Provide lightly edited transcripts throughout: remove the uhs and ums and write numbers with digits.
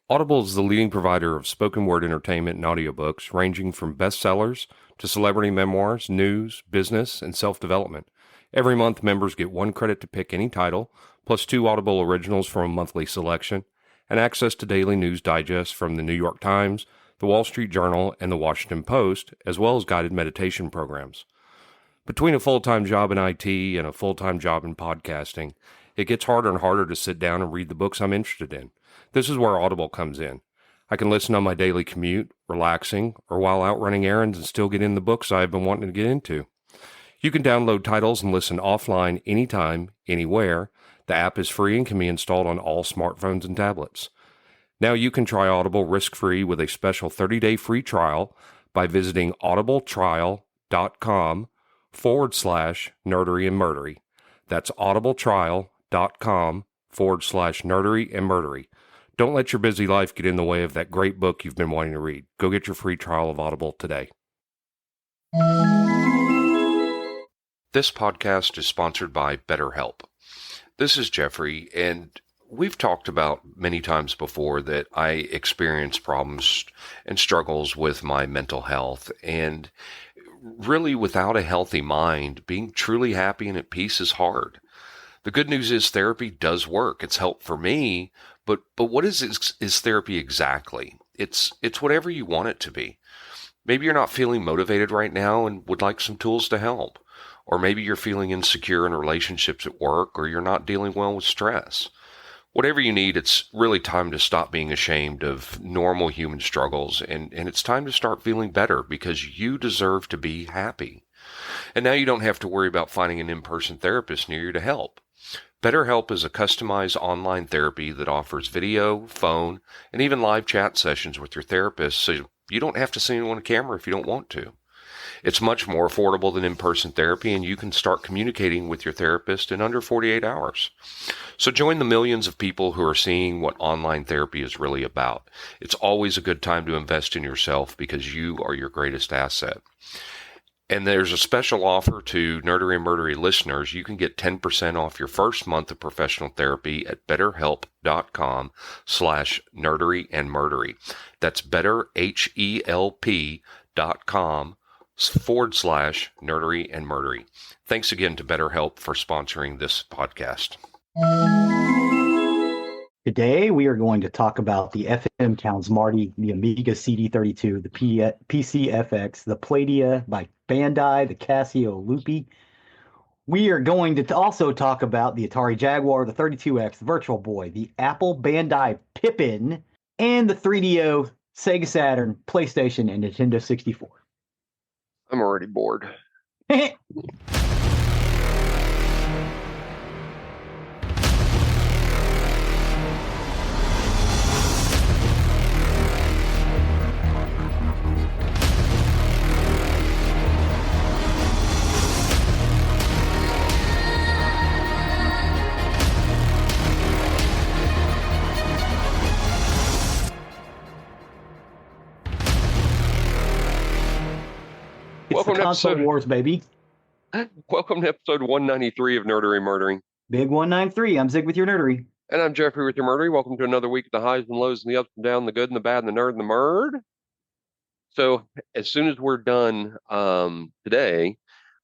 Audible is the leading provider of spoken word entertainment and audiobooks, ranging from bestsellers to celebrity memoirs, news, business, and self-development. Every month, members get 1 credit to pick any title, plus 2 Audible originals from a monthly selection, and access to daily news digests from the New York Times, the Wall Street Journal, and the Washington Post, as well as guided meditation programs. Between a full-time job in IT and a full-time job in podcasting, it gets harder and harder to sit down and read the books I'm interested in. This is where Audible comes in. I can listen on my daily commute, relaxing, or while out running errands and still get in the books I've been wanting to get into. You can download titles and listen offline anytime, anywhere. The app is free and can be installed on all smartphones and tablets. Now you can try Audible risk-free with a special 30-day free trial by visiting audibletrial.com/nerdery and murdery. That's audibletrial.com/nerdery and murdery. Don't let your busy life get in the way of that great book you've been wanting to read. Go get your free trial of Audible today. This podcast is sponsored by BetterHelp. This is Geoffrey, and we've talked about many times before that I experience problems and struggles with my mental health, and really without a healthy mind, being truly happy and at peace is hard. The good news is therapy does work. It's helped for me, but what is therapy exactly? It's whatever you want it to be. Maybe you're not feeling motivated right now and would like some tools to help. Or maybe you're feeling insecure in relationships at work, or you're not dealing well with stress. Whatever you need, it's really time to stop being ashamed of normal human struggles, and it's time to start feeling better because you deserve to be happy. And now you don't have to worry about finding an in-person therapist near you to help. BetterHelp is a customized online therapy that offers video, phone, and even live chat sessions with your therapist, so you don't have to see anyone on camera if you don't want to. It's much more affordable than in-person therapy, and you can start communicating with your therapist in under 48 hours. So join the millions of people who are seeing what online therapy is really about. It's always a good time to invest in yourself because you are your greatest asset. And there's a special offer to Nerdery and Murdery listeners. You can get 10% off your first month of professional therapy at betterhelp.com/nerdery and murdery. That's betterhelp.com/nerdery and murdery. Thanks again to BetterHelp for sponsoring this podcast. Today, we are going to talk about the FM Towns Marty, the Amiga CD32, the PCFX, the Palladium by Bandai, the Casio Loopy. We are going to also talk about the Atari Jaguar, the 32X, the Virtual Boy, the Apple Bandai Pippin, and the 3DO, Sega Saturn, PlayStation, and Nintendo 64. I'm already bored. Welcome to Console Wars, baby. Welcome to episode 193 of Nerdery Murdering. Big 193. I'm Zig with your Nerdery. And I'm Geoffrey with your Murdery. Welcome to another week of the highs and lows and the ups and downs, the good and the bad and the nerd and the murd. So as soon as we're done today,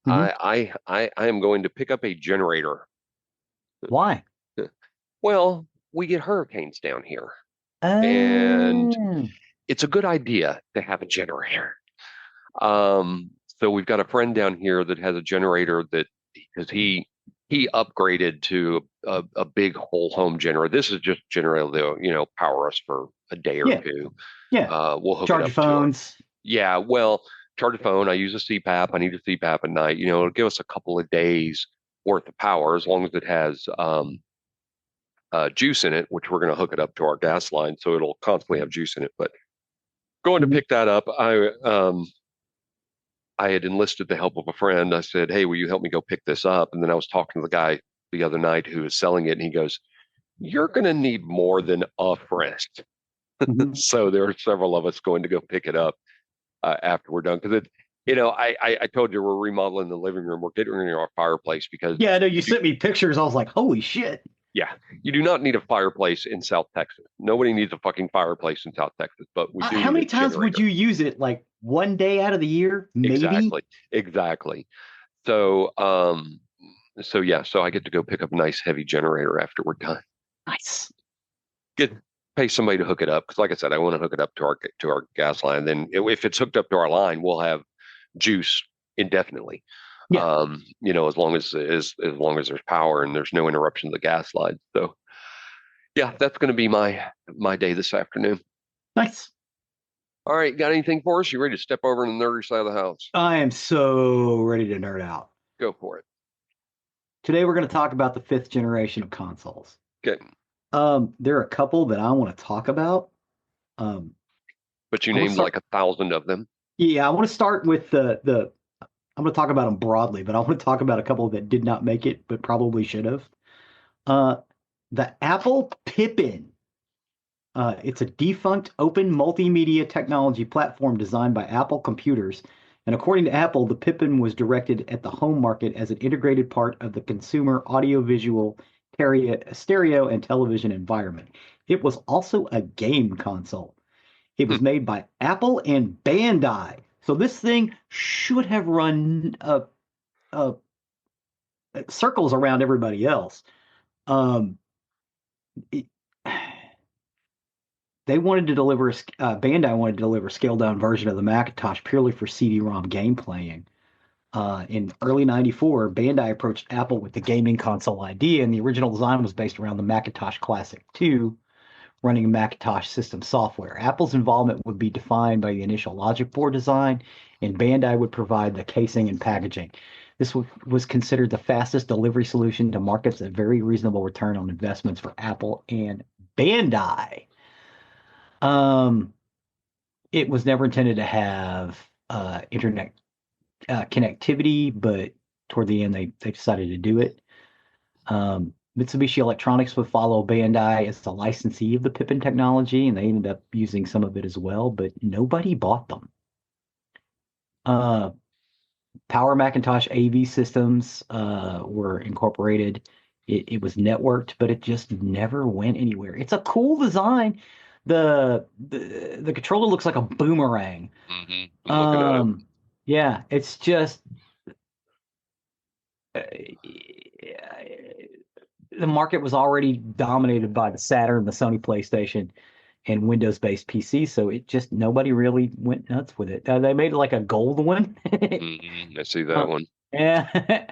I am going to pick up a generator. Why? Well, we get hurricanes down here. And it's a good idea to have a generator. So we've got a friend down here that has a generator that because he upgraded to a big whole home generator. This is just generator that'll, power us for a day or two. Yeah. We'll hook charge it up phones. Charge a phone. I use a CPAP. I need a CPAP at night. It'll give us a couple of days worth of power as long as it has juice in it, which we're going to hook it up to our gas line, so it'll constantly have juice in it. But going to pick that up, I had enlisted the help of a friend. I said, "Hey, will you help me go pick this up?" And then I was talking to the guy the other night who was selling it, and he goes, "You're going to need more than a friend." So there are several of us going to go pick it up after we're done because I told you we're remodeling the living room. We're getting rid of our fireplace because I know you sent me pictures. I was like, "Holy shit!" Yeah, you do not need a fireplace in South Texas. Nobody needs a fucking fireplace in South Texas, but we do How need a many times would generator. you use it? Like one day out of the year, maybe? Exactly, exactly. So, so I get to go pick up a nice heavy generator after we're done. Nice. Get Pay somebody to hook it up because, like I said, I want to hook it up to our gas line. Then, if it's hooked up to our line, we'll have juice indefinitely. Yeah, As long as long as there's power and there's no interruption to the gas line. So, yeah, that's going to be my day this afternoon. nice. All right, got anything for us? You ready to step over to the nerdy side of the house? I am so ready to nerd out. Go for it. Today we're going to talk about the fifth generation of consoles. Okay, There are a couple that I want to talk about. Um, but you I want to named start. like 1,000 of them. Yeah, I want to start with the. I'm going to talk about them broadly, but I want to talk about a couple that did not make it, but probably should have. Uh, the Apple Pippin. It's a defunct open multimedia technology platform designed by Apple Computers. And according to Apple, the Pippin was directed at the home market as an integrated part of the consumer audiovisual stereo and television environment. It was also a game console. It Hmm. was made by Apple and Bandai. So this thing should have run uh, circles around everybody else. Um, it, they wanted to deliver Bandai wanted to deliver a scaled down version of the Macintosh purely for CD-ROM game playing. In early '94, Bandai approached Apple with the gaming console idea, and the original design was based around the Macintosh Classic 2 running Macintosh system software. Apple's involvement would be defined by the initial logic board design, and Bandai would provide the casing and packaging. This was considered the fastest delivery solution to markets at very reasonable return on investments for Apple and Bandai. Um, it was never intended to have internet connectivity, but toward the end, they decided to do it. Mitsubishi Electronics would follow Bandai as the licensee of the Pippin technology, and they ended up using some of it as well, but nobody bought them. Uh, Power Macintosh AV systems were incorporated. It was networked, but it just never went anywhere. It's a cool design. The controller looks like a boomerang. I'm looking at it. Yeah, it's just the market was already dominated by the Saturn, the Sony PlayStation, and Windows-based PC, so it just nobody really went nuts with it. They made like a gold one. I see that Uh, one. yeah,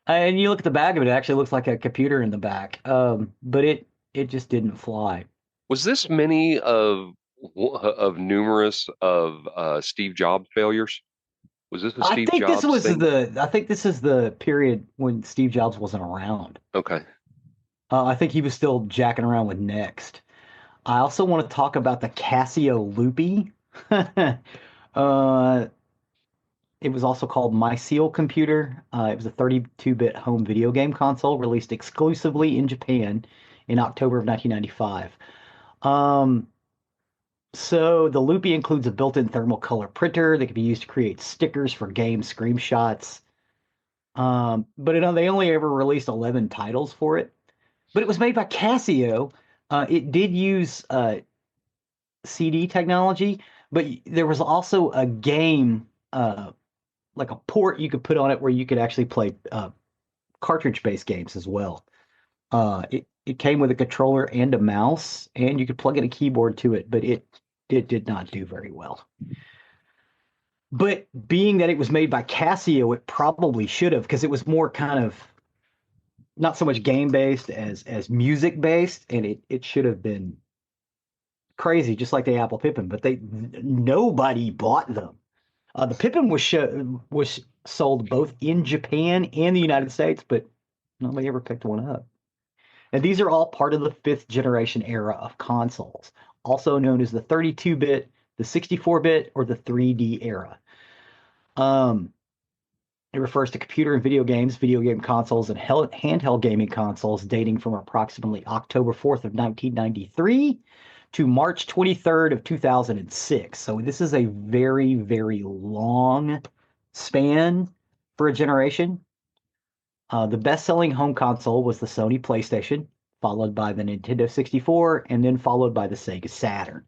and you look at the back of it, it actually looks like a computer in the back. But it just didn't fly. Was this many of numerous of Steve Jobs failures? Was this a Steve Jobs thing? I think this is the period when Steve Jobs wasn't around. Okay. I think he was still jacking around with Next. I also want to talk about the Casio Loopy. uh, it was also called MySeal Computer. It was a 32-bit home video game console released exclusively in Japan in October of 1995. Um, so the Loopy includes a built-in thermal color printer that can be used to create stickers for game screenshots. But they only ever released 11 titles for it. But it was made by Casio. It did use CD technology, but there was also a game, like a port you could put on it where you could actually play cartridge-based games as well. It came with a controller and a mouse, and you could plug in a keyboard to it, but it did not do very well. But being that it was made by Casio, it probably should have, because it was more kind of not so much game based as music based, and it should have been crazy, just like the Apple Pippin. But nobody bought them. The Pippin was sold both in Japan and the United States, but nobody ever picked one up. And these are all part of the fifth generation era of consoles, also known as the 32-bit, the 64-bit, or the 3D era. It refers to computer and video games, video game consoles, and handheld gaming consoles dating from approximately October 4th of 1993 to March 23rd of 2006. So this is a very, very long span for a generation. The best-selling home console was the Sony PlayStation. followed by the Nintendo 64, and then followed by the Sega Saturn.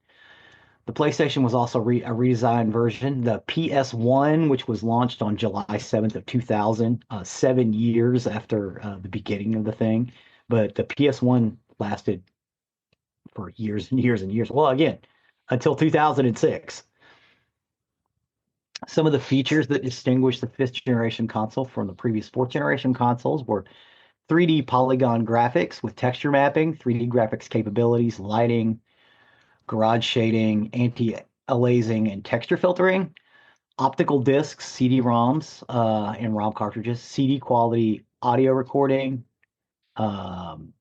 The PlayStation was also a redesigned version. The PS1, which was launched on July 7th of 2000, 7 years after the beginning of the thing. But the PS1 lasted for years and years and years. Well, again, until 2006. Some of the features that distinguish the fifth generation console from the previous fourth generation consoles were 3D polygon graphics with texture mapping, 3D graphics capabilities, lighting, garage shading, anti-aliasing, and texture filtering, optical discs, CD-ROMs, and ROM cartridges, CD quality audio recording, um,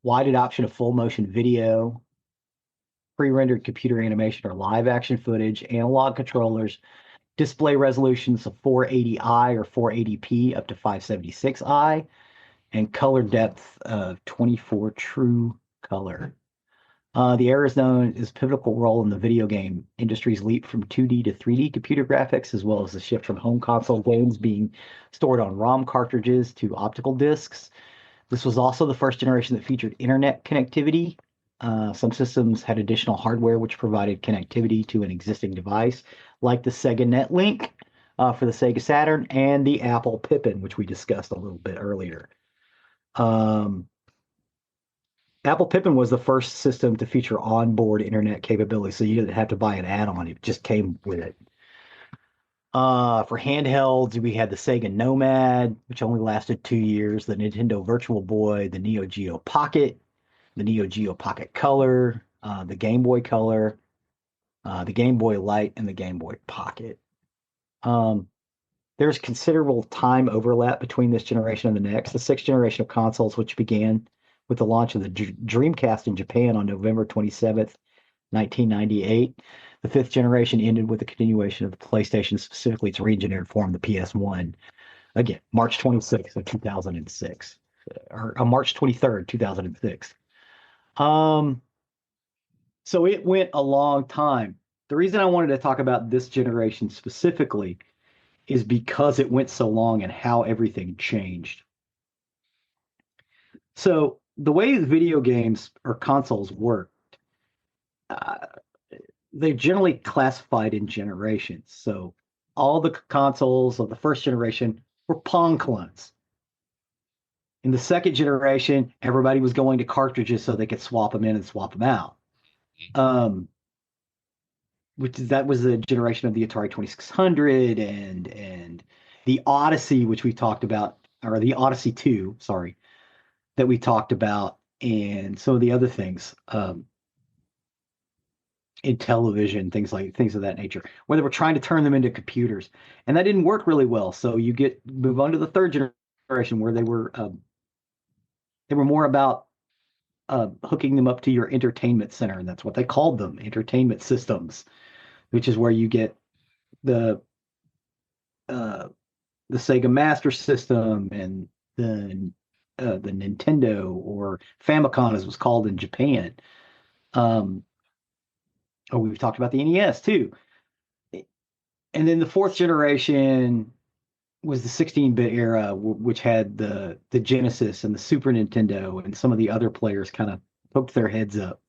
wide adoption of full motion video, pre-rendered computer animation or live action footage, analog controllers, display resolutions of 480i or 480p up to 576i, and color depth of 24 true color. The era is known as a pivotal role in the video game industry's leap from 2D to 3D computer graphics, as well as the shift from home console games being stored on ROM cartridges to optical discs. This was also the first generation that featured internet connectivity. Some systems had additional hardware which provided connectivity to an existing device, like the Sega Netlink for the Sega Saturn and the Apple Pippin, which we discussed a little bit earlier. Apple Pippin was the first system to feature onboard internet capability, so you didn't have to buy an add-on. It just came with it. For handhelds, we had the Sega Nomad, which only lasted 2 years, the Nintendo Virtual Boy, the Neo Geo Pocket, the Neo Geo Pocket Color, the Game Boy Color, the Game Boy Light, and the Game Boy Pocket. There's considerable time overlap between this generation and the next. The sixth generation of consoles, which began with the launch of the Dreamcast in Japan on November 27th, 1998. The fifth generation ended with the continuation of the PlayStation, specifically its re-engineered form, the PS1. Again, March 26th of 2006, or March 23rd, 2006. So it went a long time. The reason I wanted to talk about this generation specifically is because it went so long and how everything changed. So the way video games or consoles work, they're generally classified in generations. So all the consoles of the first generation were Pong clones. In the second generation, everybody was going to cartridges so they could swap them in and swap them out. That was the generation of the Atari 2600 and the Odyssey, which we talked about, or the Odyssey 2, sorry, that we talked about, and some of the other things in television, things of that nature, where they were trying to turn them into computers, and that didn't work really well. So you move on to the third generation, where they were more about hooking them up to your entertainment center, and that's what they called them, entertainment systems, which is where you get the Sega Master System and the Nintendo, or Famicom as it was called in Japan. We've talked about the NES too. And then the fourth generation was the 16-bit era, which had the Genesis and the Super Nintendo, and some of the other players kind of poked their heads up.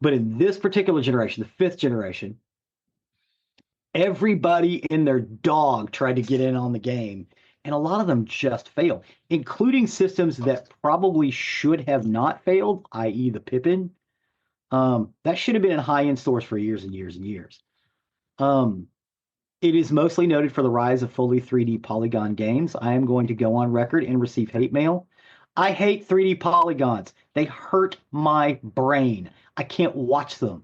But in this particular generation, the fifth generation, everybody and their dog tried to get in on the game, and a lot of them just failed, including systems that probably should have not failed, i.e. the Pippin. That should have been in high-end stores for years and years and years. It is mostly noted for the rise of fully 3D polygon games. I am going to go on record and receive hate mail. I hate 3D polygons. They hurt my brain. I can't watch them.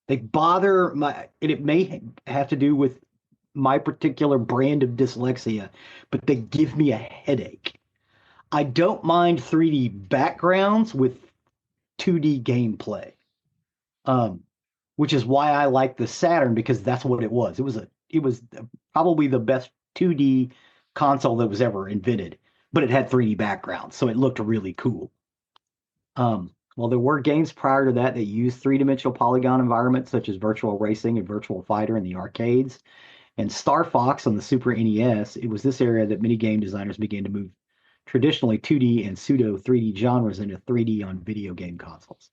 They bother and it may have to do with my particular brand of dyslexia, but they give me a headache. I don't mind 3D backgrounds with 2D gameplay, which is why I like the Saturn, because that's what it was. It was probably the best 2D console that was ever invented, but it had 3D backgrounds, so it looked really cool. Well, there were games prior to that used three-dimensional polygon environments, such as Virtual Racing and Virtual Fighter in the arcades, and Star Fox on the Super NES. It was this area that many game designers began to move traditionally 2D and pseudo 3D genres into 3D on video game consoles.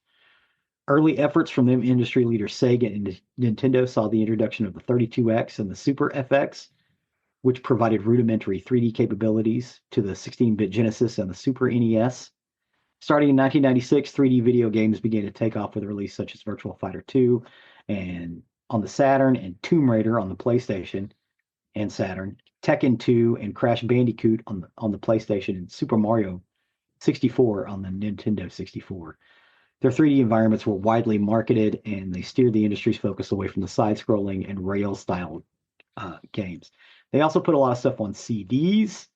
Early efforts from them industry leaders Sega and Nintendo saw the introduction of the 32X and the Super FX, which provided rudimentary 3D capabilities to the 16-bit Genesis and the Super NES. Starting in 1996, 3D video games began to take off with releases such as Virtua Fighter 2 and on the Saturn, and Tomb Raider on the PlayStation and Saturn, Tekken 2 and Crash Bandicoot on the PlayStation, and Super Mario 64 on the Nintendo 64. Their 3D environments were widely marketed, and they steered the industry's focus away from the side-scrolling and rail-style games. They also put a lot of stuff on CDs.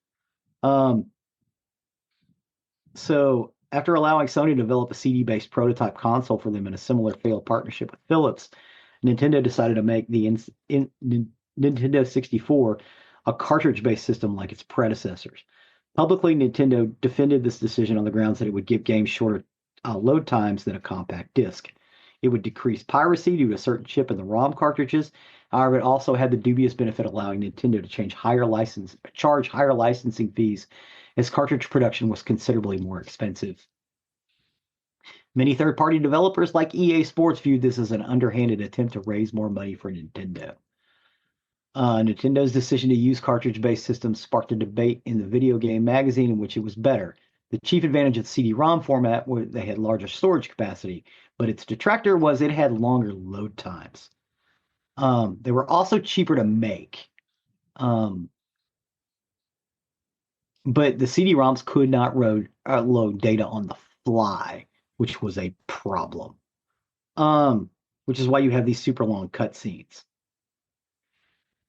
So after allowing Sony to develop a CD-based prototype console for them in a similar failed partnership with Philips, Nintendo decided to make the Nintendo 64 a cartridge-based system like its predecessors. Publicly, Nintendo defended this decision on the grounds that it would give games shorter load times than a compact disc. It would decrease piracy due to a certain chip in the ROM cartridges. However, it also had the dubious benefit of allowing Nintendo to charge higher licensing fees, as cartridge production was considerably more expensive. Many third-party developers like EA Sports viewed this as an underhanded attempt to raise more money for Nintendo. Nintendo's decision to use cartridge-based systems sparked a debate in the video game magazine in which it was better. The chief advantage of the CD-ROM format was they had larger storage capacity, but its detractor was it had longer load times. They were also cheaper to make. But the CD-ROMs could not load data on the fly, which was a problem. Which is why you have these super long cutscenes.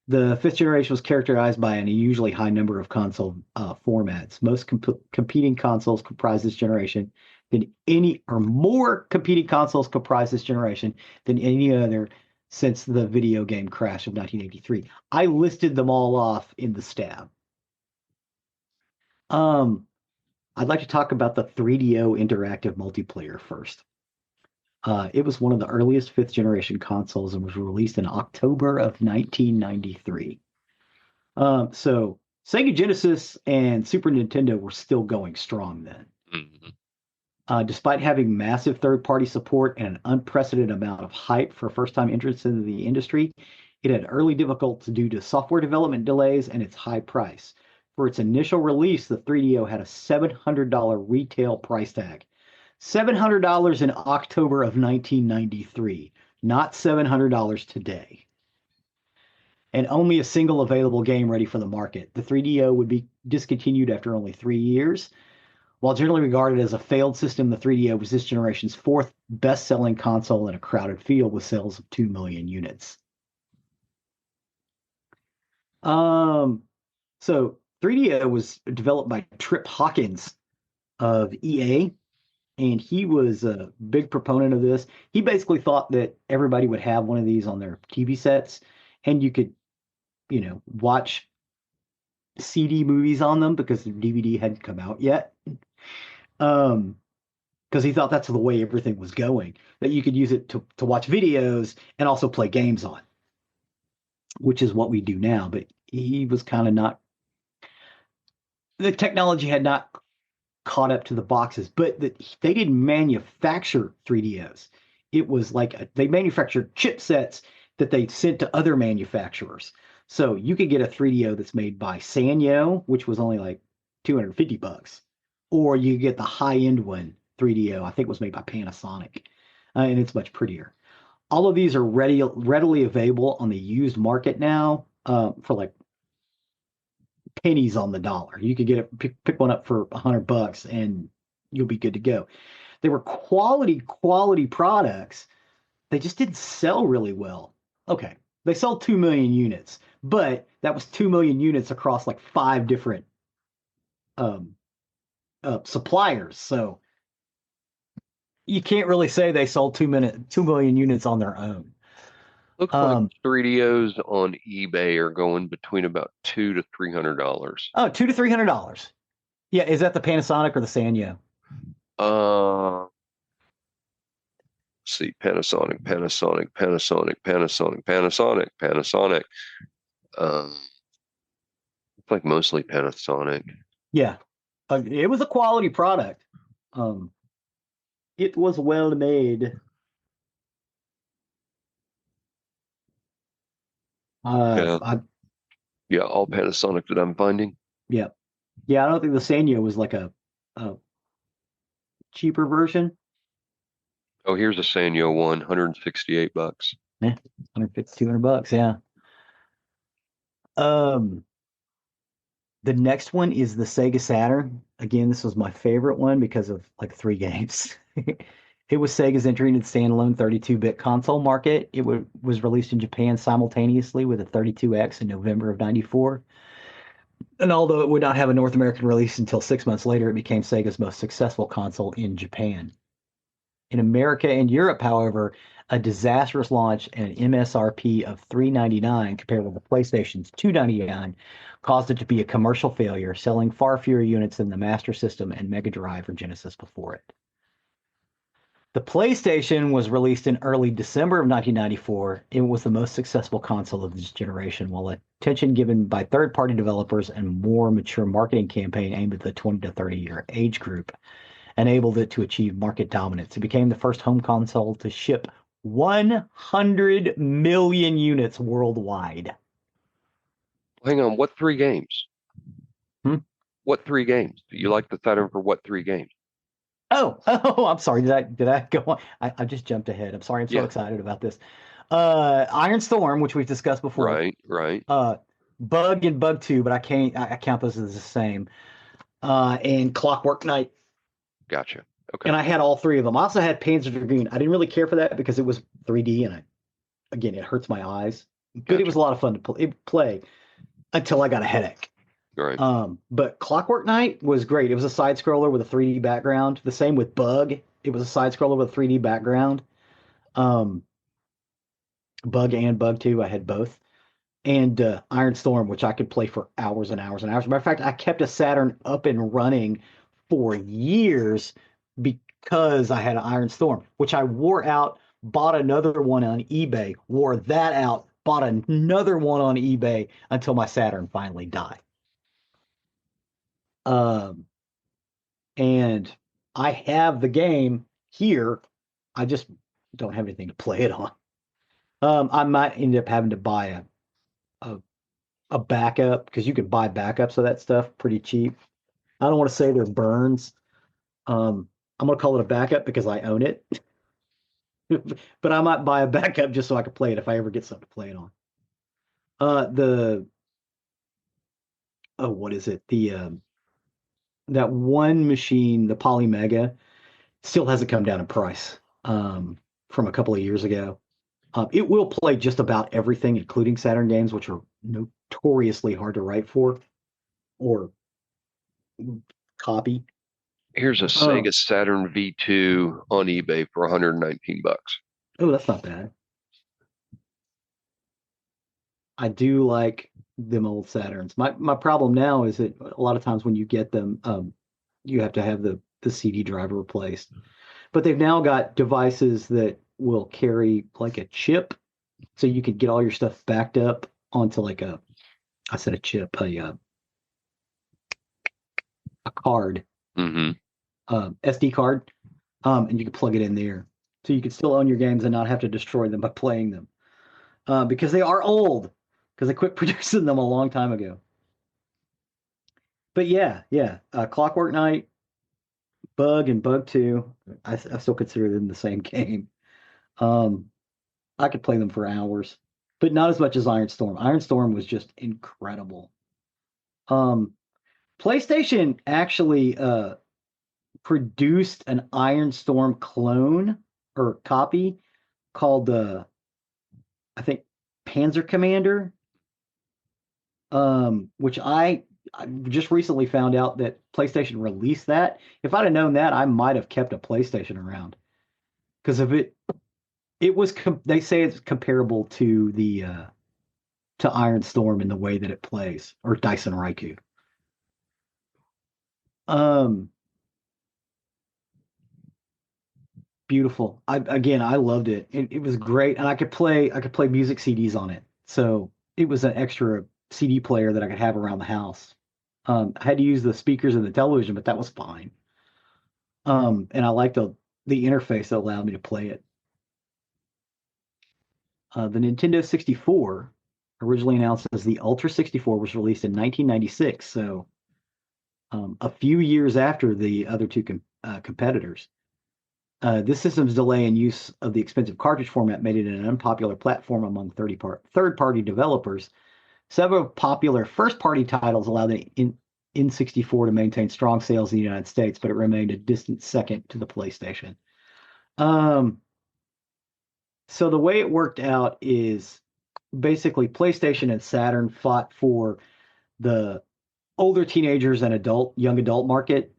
The fifth generation was characterized by an unusually high number of console formats. Most competing consoles comprise this generation than any, or more competing consoles comprise this generation than any other since the video game crash of 1983. I listed them all off in the stab. I'd like to talk about the 3DO interactive multiplayer first. It was one of the earliest fifth generation consoles and was released in October of 1993. So Sega Genesis and Super Nintendo were still going strong then. Mm-hmm. Despite having massive third-party support and an unprecedented amount of hype for first-time entrants into the industry, it had early difficulties due to software development delays and its high price. For its initial release, the 3DO had a $700 retail price tag. $700 in October of 1993, not $700 today. And only a single available game ready for the market. The 3DO would be discontinued after only 3 years. While generally regarded as a failed system, the 3DO was this generation's fourth best-selling console in a crowded field with sales of 2 million units. So 3DO was developed by Trip Hawkins of EA, and he was a big proponent of this. He basically thought that everybody would have one of these on their TV sets, and you could, watch CD movies on them because the DVD hadn't come out yet. Because he thought that's the way everything was going, that you could use it to watch videos and also play games on, which is what we do now. But he was kind of not, the technology had not caught up to the boxes, but they didn't manufacture 3DOs. It was like they manufactured chipsets that they sent to other manufacturers. So you could get a 3DO that's made by Sanyo, which was only like $250, or you get the high-end one 3DO. I think was made by Panasonic, and it's much prettier. All of these are readily available on the used market now for like pennies on the dollar. You could get it, pick one up for $100 and you'll be good to go. They were quality products. They just didn't sell really well. Okay, they sold 2 million units, but that was 2 million units across like 5 different suppliers. So you can't really say they sold 2 million units on their own. Looks like 3DOs on eBay are going between about $200 to $300. Oh, $200 to $300. Yeah, is that the Panasonic or the Sanyo? See, Panasonic. It's like mostly Panasonic. Yeah. It was a quality product. Um, it was well made. Yeah, I yeah, all Panasonic that I'm finding. yeah, yeah. I don't think the Sanyo was like a cheaper version. Oh, here's a Sanyo one, $168. Yeah, 150, $200. Yeah. Um, the next one is the Sega Saturn. Again, this was my favorite one because of like three games. It was Sega's entry into the standalone 32-bit console market. It was released in Japan simultaneously with a 32X in November of 94. And although it would not have a North American release until 6 months later, it became Sega's most successful console in Japan. In America and Europe, however, a disastrous launch and an MSRP of $399 compared with the PlayStation's $299 caused it to be a commercial failure, selling far fewer units than the Master System and Mega Drive or Genesis before it. The PlayStation was released in early December of 1994. It was the most successful console of this generation, while attention given by third-party developers and more mature marketing campaign aimed at the 20 to 30-year age group enabled it to achieve market dominance. It became the first home console to ship 100 million units worldwide. Hang on, what three games? Hmm? What three games? Do you like the Saturn for what three games? Oh, I'm sorry. Did I go on? I just jumped ahead. I'm sorry. I'm so Yeah, excited about this. Iron Storm, which we've discussed before. right, right. Uh, Bug and Bug 2, but I count those as the same. And Clockwork Knight. Gotcha. Okay, And I had all three of them. I also had Panzer Dragoon. I didn't really care for that because it was 3D and again, it hurts my eyes. But it was gotcha. a lot of fun to play until I got a headache. All right. But Clockwork Knight was great. It was a side scroller with a 3D background. The same with Bug. It was a side scroller with a 3D background. Um, Bug and Bug 2, I had both. And Iron Storm, which I could play for hours and hours and hours. Matter of fact, I kept a Saturn up and running for years because I had an Iron Storm, which I wore out, bought another one on eBay, wore that out, bought another one on eBay until my Saturn finally died. Um, and I have the game here. I just don't have anything to play it on. I might end up having to buy a, a backup because you can buy backups of that stuff pretty cheap. I don't want to say they're burns. I'm gonna call it a backup because I own it, but I might buy a backup just so I can play it if I ever get something to play it on. The oh, what is it? The that one machine, the Polymega, still hasn't come down in price from a couple of years ago. It will play just about everything, including Saturn games, which are notoriously hard to write for or copy. Here's a Um, Sega Saturn V2 on eBay for $119. oh, that's not bad. I do like them old Saturns. My problem now is that a lot of times when you get them, you have to have the CD driver replaced. But they've now got devices that will carry like a chip, so you could get all your stuff backed up onto like I said a chip, a card, Mm-hmm. SD card, and you can plug it in there, so you can still own your games and not have to destroy them by playing them, because they are old, because they quit producing them a long time ago. But yeah, Clockwork Knight, Bug, and Bug 2, I still consider them the same game. Um, I could play them for hours, but not as much as Iron Storm. Iron Storm was just incredible. Um, PlayStation actually produced an Iron Storm clone or copy called I think Panzer Commander, which I just recently found out that PlayStation released that. If I'd have known that, I might have kept a PlayStation around because of it was they say it's comparable to the to Iron Storm in the way that it plays, or Dyson Raikou. Um, Beautiful. I loved it. It was great, and I could play music CDs on it. So it was an extra CD player that I could have around the house. I had to use the speakers in the television, but that was fine. And I liked the interface that allowed me to play it. The Nintendo 64, originally announced as the Ultra 64, was released in 1996, so a few years after the other two competitors. This system's delay in use of the expensive cartridge format made it an unpopular platform among third-party developers. Several popular first-party titles allowed the N64 to maintain strong sales in the United States, but it remained a distant second to the PlayStation. So the way it worked out is basically PlayStation and Saturn fought for the older teenagers and young adult market,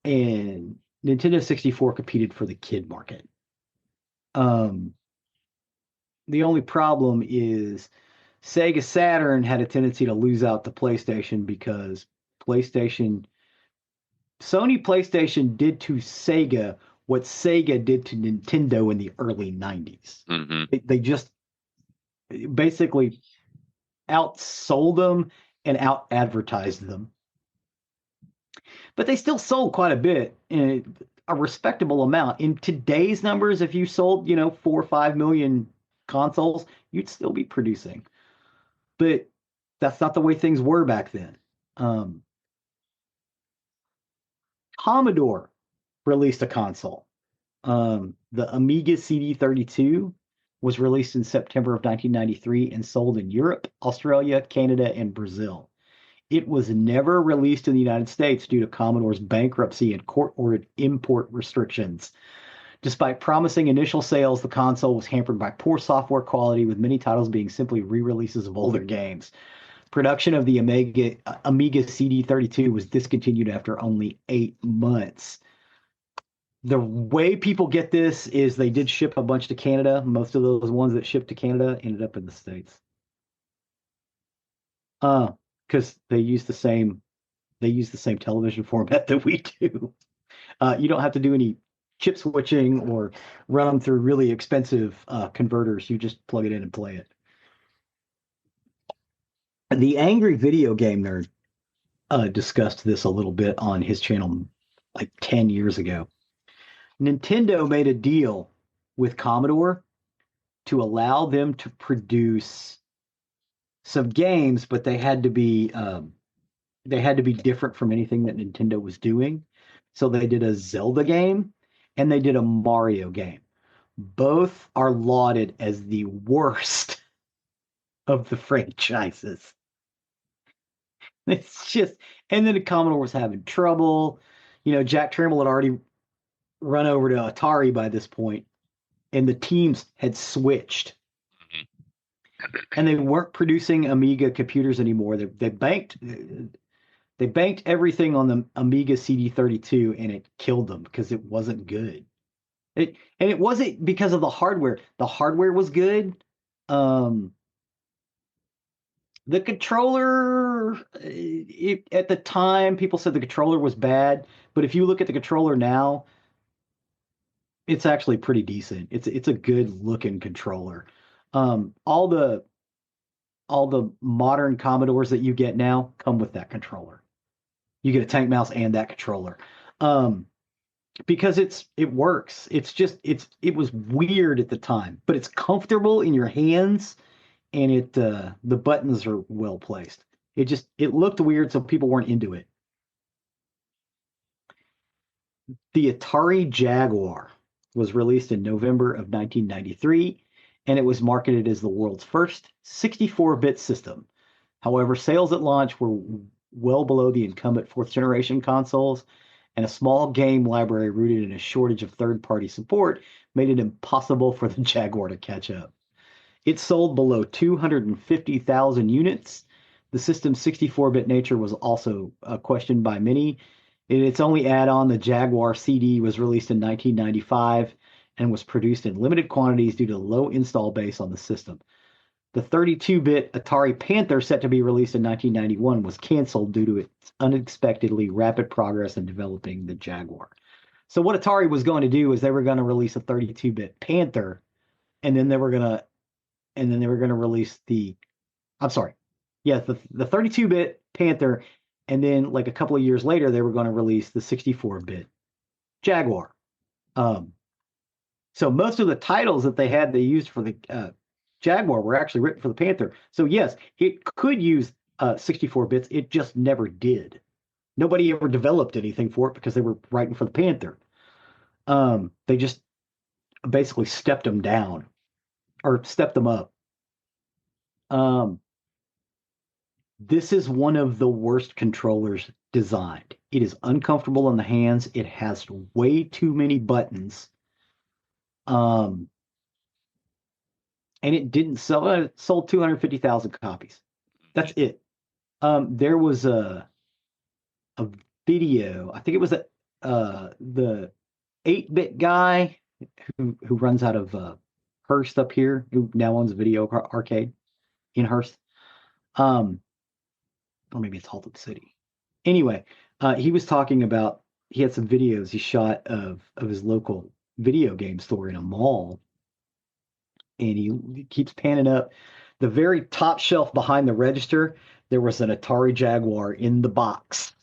and Nintendo 64 competed for the kid market. The only problem is Sega Saturn had a tendency to lose out to PlayStation because Sony PlayStation did to Sega what Sega did to Nintendo in the early 90s. Mm-hmm. They just basically outsold them and out advertised them. But they still sold quite a bit, a respectable amount. In today's numbers, if you sold, 4 or 5 million consoles, you'd still be producing. But that's not the way things were back then. Commodore released a console. The Amiga CD32 was released in September of 1993 and sold in Europe, Australia, Canada, and Brazil. It was never released in the United States due to Commodore's bankruptcy and court-ordered import restrictions. Despite promising initial sales, the console was hampered by poor software quality, with many titles being simply re-releases of older games. Production of the Amiga CD32 was discontinued after only 8 months. The way people get this is they did ship a bunch to Canada. Most of those ones that shipped to Canada ended up in the States. Because they use the same television format that we do. You don't have to do any chip switching or run them through really expensive converters. You just plug it in and play it. The Angry Video Game Nerd discussed this a little bit on his channel like 10 years ago. Nintendo made a deal with Commodore to allow them to produce some games, but they had to be different from anything that Nintendo was doing. So they did a Zelda game and they did a Mario game. Both are lauded as the worst of the franchises. It's just, and then the Commodore was having trouble. Jack Trimble had already run over to Atari by this point, and the teams had switched. And they weren't producing Amiga computers anymore. They banked everything on the Amiga CD32, and it killed them because it wasn't good. It wasn't because of the hardware. The hardware was good. The controller, at the time, people said the controller was bad, but if you look at the controller now, it's actually pretty decent. It's a good looking controller. All the modern Commodores that you get now come with that controller. You get a tank mouse and that controller. Because it works. It was weird at the time, but it's comfortable in your hands, and the buttons are well placed. It looked weird, so people weren't into it. The Atari Jaguar was released in November of 1993, and it was marketed as the world's first 64-bit system. However, sales at launch were well below the incumbent fourth-generation consoles, and a small game library rooted in a shortage of third-party support made it impossible for the Jaguar to catch up. It sold below 250,000 units. The system's 64-bit nature was also questioned by many. In its only add-on, the Jaguar CD was released in 1995 and was produced in limited quantities due to the low install base on the system. The 32-bit Atari Panther, set to be released in 1991, was canceled due to its unexpectedly rapid progress in developing the Jaguar. So what Atari was going to do is they were going to release a 32-bit Panther, and then they were going to release the 32-bit Panther, And then like a couple of years later, they were going to release the 64-bit Jaguar. So most of the titles that they used for the Jaguar were actually written for the Panther. So yes, it could use 64 bits. It just never did. Nobody ever developed anything for it because they were writing for the Panther. They just basically stepped them down or stepped them up. This is one of the worst controllers designed. It is uncomfortable in the hands. It has way too many buttons. And it didn't sell. It sold 250,000 copies. That's it. There was a video. I think it was the 8-bit guy who runs out of Hearst up here, who now owns a video arcade in Hearst. Or maybe it's Halted City. Anyway, he was talking about, he had some videos he shot of his local video game store in a mall, and he keeps panning up the very top shelf behind the register. There was an Atari Jaguar in the box.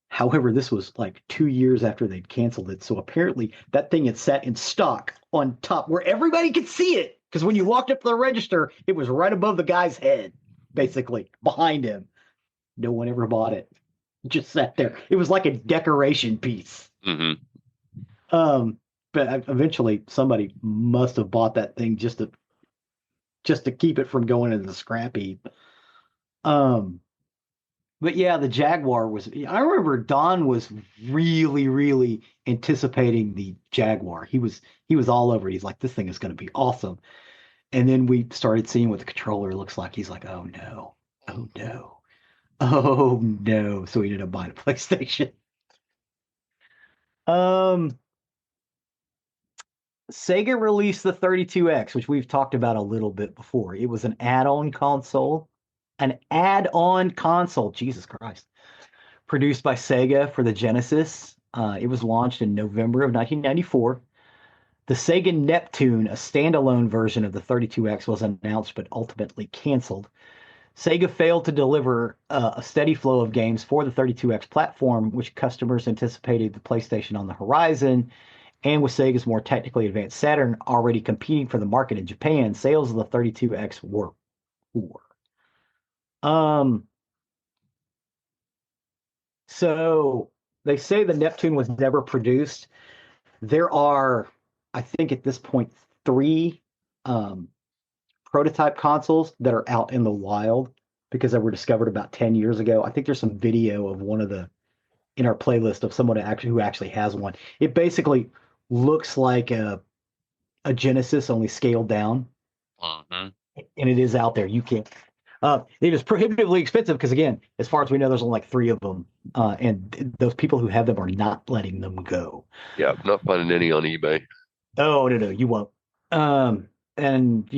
However, this was like 2 years after they'd canceled it, so apparently that thing had sat in stock on top where everybody could see it, because when you walked up to the register, it was right above the guy's head, basically behind him. No one ever bought it. It just sat there. It was like a decoration piece. Mm-hmm. But eventually somebody must have bought that thing just to keep it from going into the scrap heap. But yeah, the Jaguar was, I remember Don was really, really anticipating the Jaguar. He was all over it. He's like, this thing is going to be awesome. And then we started seeing what the controller looks like. He's like, oh no, oh no, oh no. So he ended up buying a PlayStation. Sega released the 32X, which we've talked about a little bit before. It was an add-on console. Jesus Christ. Produced by Sega for the Genesis. It was launched in November of 1994. The Sega Neptune, a standalone version of the 32X, was announced but ultimately canceled. Sega failed to deliver a steady flow of games for the 32X platform, which customers anticipated the PlayStation on the horizon. And with Sega's more technically advanced Saturn already competing for the market in Japan, sales of the 32X were poor. So they say the Neptune was never produced. There are, I think at this point, 3 prototype consoles that are out in the wild because they were discovered about 10 years ago. I think there's some video of one of in our playlist of someone who actually has one. It basically looks like a Genesis, only scaled down. Mm-hmm. And it is out there. You can't. It is prohibitively expensive because, again, as far as we know, there's only like 3 of them. And those people who have them are not letting them go. Yeah, not finding any on eBay. Oh, no, you won't. And,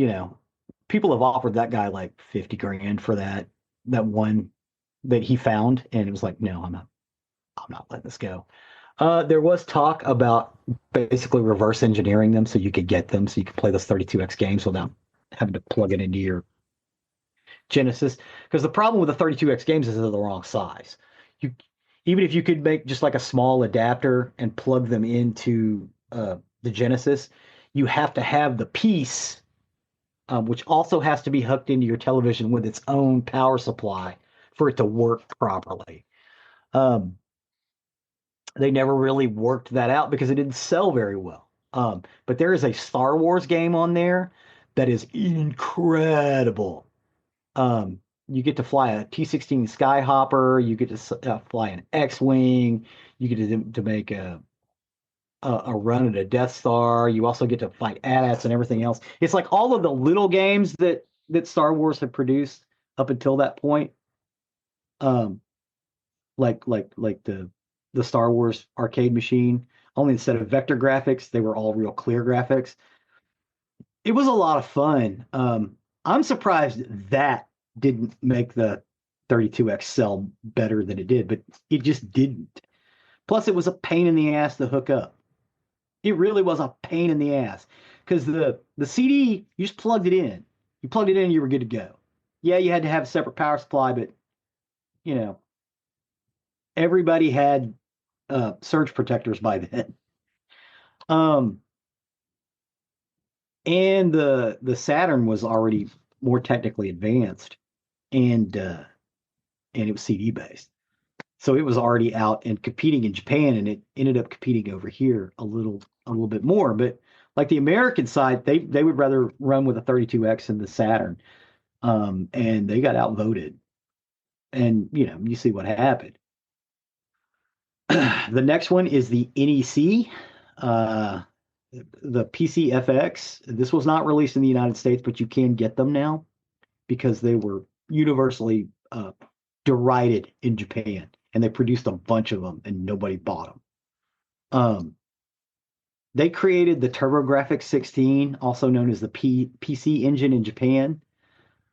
people have offered that guy like 50 grand for that one that he found. And it was like, no, I'm not letting this go. There was talk about basically reverse engineering them so you could get them, so you could play those 32X games without having to plug it into your Genesis. Because the problem with the 32X games is they're the wrong size. Even if you could make just like a small adapter and plug them into the Genesis, you have to have the piece, which also has to be hooked into your television with its own power supply for it to work properly. They never really worked that out because it didn't sell very well. But there is a Star Wars game on there that is incredible. You get to fly a T-16 Skyhopper. You get to fly an X-Wing. You get to make a run at a Death Star. You also get to fight AT-ATs and everything else. It's like all of the little games that Star Wars had produced up until that point. Like the Star Wars arcade machine, only instead of vector graphics, they were all real clear graphics. It was a lot of fun. I'm surprised that didn't make the 32X sell better than it did, but it just didn't. Plus, it was a pain in the ass to hook up. It really was a pain in the ass because the CD, you just plugged it in. You plugged it in, you were good to go. Yeah, you had to have a separate power supply, but you know, everybody had surge protectors by then. Um, and the Saturn was already more technically advanced, and it was CD based. So it was already out and competing in Japan, and it ended up competing over here a little bit more. But like the American side, they would rather run with a 32X in the Saturn, and they got outvoted. And you see what happened. The next one is the NEC, uh, the PCFX. This was not released in the United States, but you can get them now because they were universally derided in Japan, and they produced a bunch of them, and nobody bought them. They created the TurboGrafx 16, also known as the PC engine in Japan,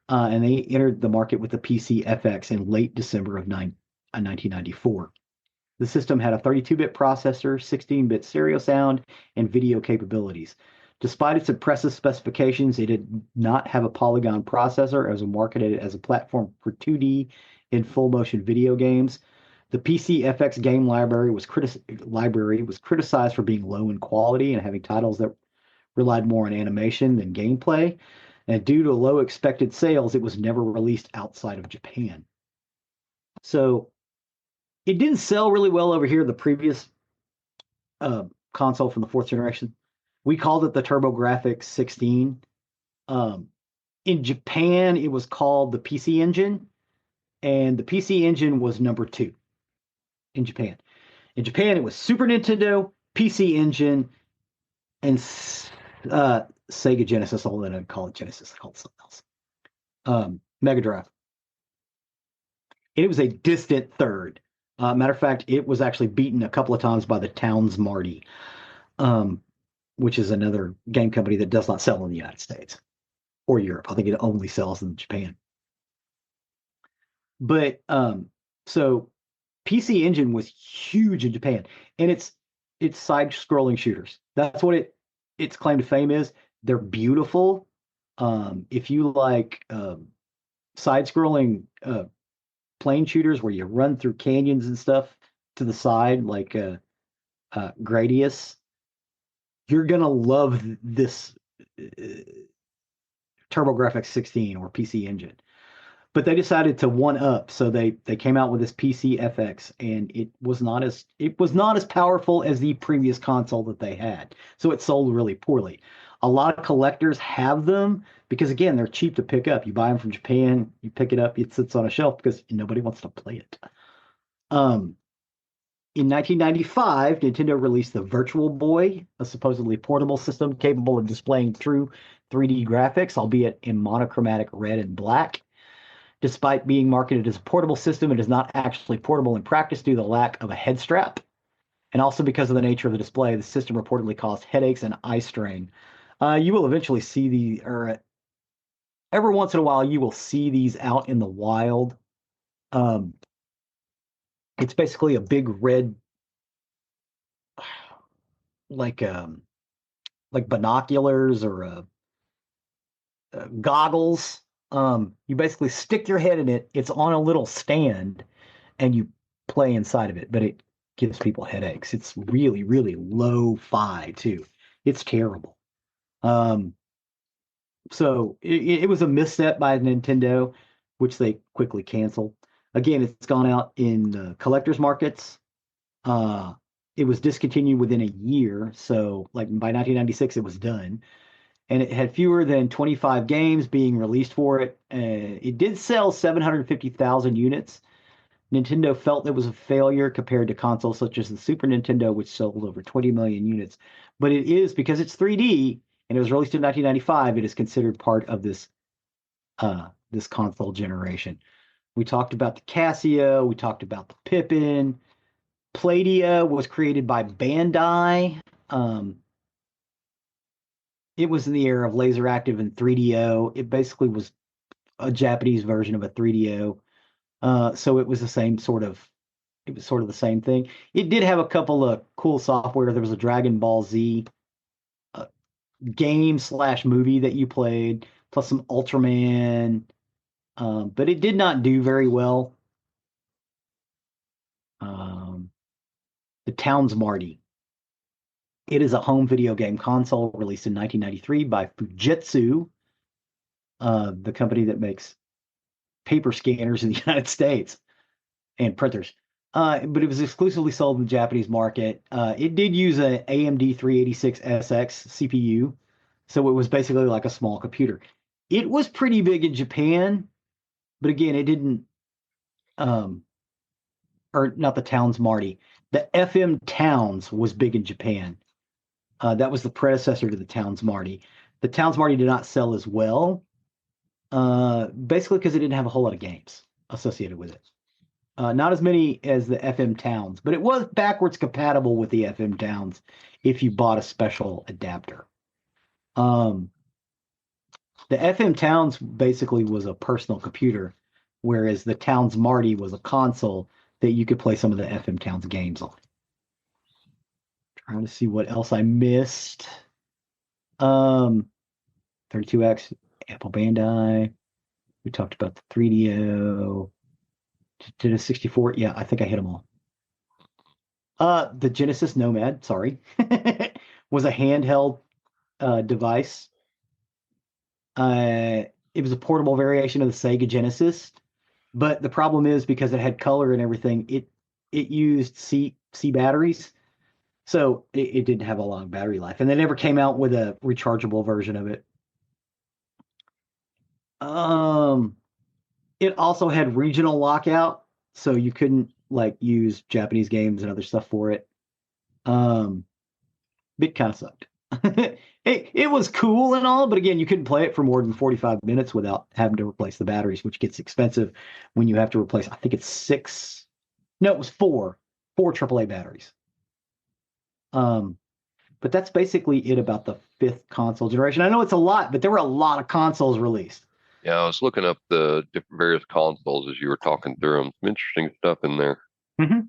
and they entered the market with the PCFX in late December of 1994. The system had a 32-bit processor, 16-bit stereo sound, and video capabilities. Despite its impressive specifications, it did not have a polygon processor. It was marketed as a platform for 2D and full-motion video games. The PCFX game library was criticized for being low in quality and having titles that relied more on animation than gameplay. And due to low expected sales, it was never released outside of Japan. So it didn't sell really well over here, the previous console from the fourth generation. We called it the TurboGrafx 16. In Japan, it was called the PC Engine, and the PC Engine was number 2 in Japan. In Japan, it was Super Nintendo, PC Engine, and Sega Genesis. Although I didn't call it Genesis, I called it something else. Mega Drive. It was a distant third. Matter of fact, it was actually beaten a couple of times by the Towns Marty, which is another game company that does not sell in the United States or Europe. I think it only sells in Japan. But so PC Engine was huge in Japan, and it's side-scrolling shooters. That's what its claim to fame is. They're beautiful. If you like side-scrolling plane shooters where you run through canyons and stuff to the side, like Gradius, you're gonna love this TurboGrafx 16 or PC Engine. But they decided to one up, so they came out with this PCFX, and it was not as powerful as the previous console that they had. So it sold really poorly. A lot of collectors have them because, again, they're cheap to pick up. You buy them from Japan, you pick it up, it sits on a shelf because nobody wants to play it. In 1995, Nintendo released the Virtual Boy, a supposedly portable system capable of displaying true 3D graphics, albeit in monochromatic red and black. Despite being marketed as a portable system, it is not actually portable in practice due to the lack of a head strap. And also because of the nature of the display, the system reportedly caused headaches and eye strain. You will eventually see or every once in a while, you will see these out in the wild. It's basically a big red, like binoculars or goggles. You basically stick your head in it. It's on a little stand, and you play inside of it. But it gives people headaches. It's really, really lo-fi too. It's terrible. So it was a misstep by Nintendo, which they quickly canceled. Again, it's gone out in collectors markets. It was discontinued within a year. So like by 1996, it was done. And it had fewer than 25 games being released for it. It did sell 750,000 units. Nintendo felt it was a failure compared to consoles such as the Super Nintendo, which sold over 20 million units. But it is, because it's 3D and it was released in 1995, it is considered part of this console generation. We talked about the Casio. We talked about the Pippin. Playdia was created by Bandai. It was in the era of Laser Active and 3DO. It basically was a Japanese version of a 3DO. So it was the same sort of the same thing. It did have a couple of cool software. There was a Dragon Ball Z game/movie that you played, plus some Ultraman. But it did not do very well. The Towns Marty. It is a home video game console released in 1993 by Fujitsu, the company that makes paper scanners in the United States and printers. But it was exclusively sold in the Japanese market. It did use an AMD 386SX CPU, so it was basically like a small computer. It was pretty big in Japan, but again, it didn't, or not the Towns Marty. The FM Towns was big in Japan. That was the predecessor to the Towns Marty. The Towns Marty did not sell as well, basically because it didn't have a whole lot of games associated with it. Not as many as the FM Towns, but it was backwards compatible with the FM Towns if you bought a special adapter. The FM Towns basically was a personal computer, whereas the Towns Marty was a console that you could play some of the FM Towns games on. Trying to see what else I missed. 32X, Apple Bandai. We talked about the 3DO. Did a 64? Yeah, I think I hit them all. The Genesis Nomad, sorry, was a handheld device. It was a portable variation of the Sega Genesis, but the problem is because it had color and everything, it used C batteries, so it didn't have a long battery life, and they never came out with a rechargeable version of it. It also had regional lockout, so you couldn't like use Japanese games and other stuff for it. It kind of sucked. It was cool and all, but again, you couldn't play it for more than 45 minutes without having to replace the batteries, which gets expensive when you have to replace, I think it's six. No, it was four AAA batteries. But that's basically it about the fifth console generation. I know it's a lot, but there were a lot of consoles released. Yeah, I was looking up the different various consoles as you were talking through them. Some interesting stuff in there. Mm-hmm.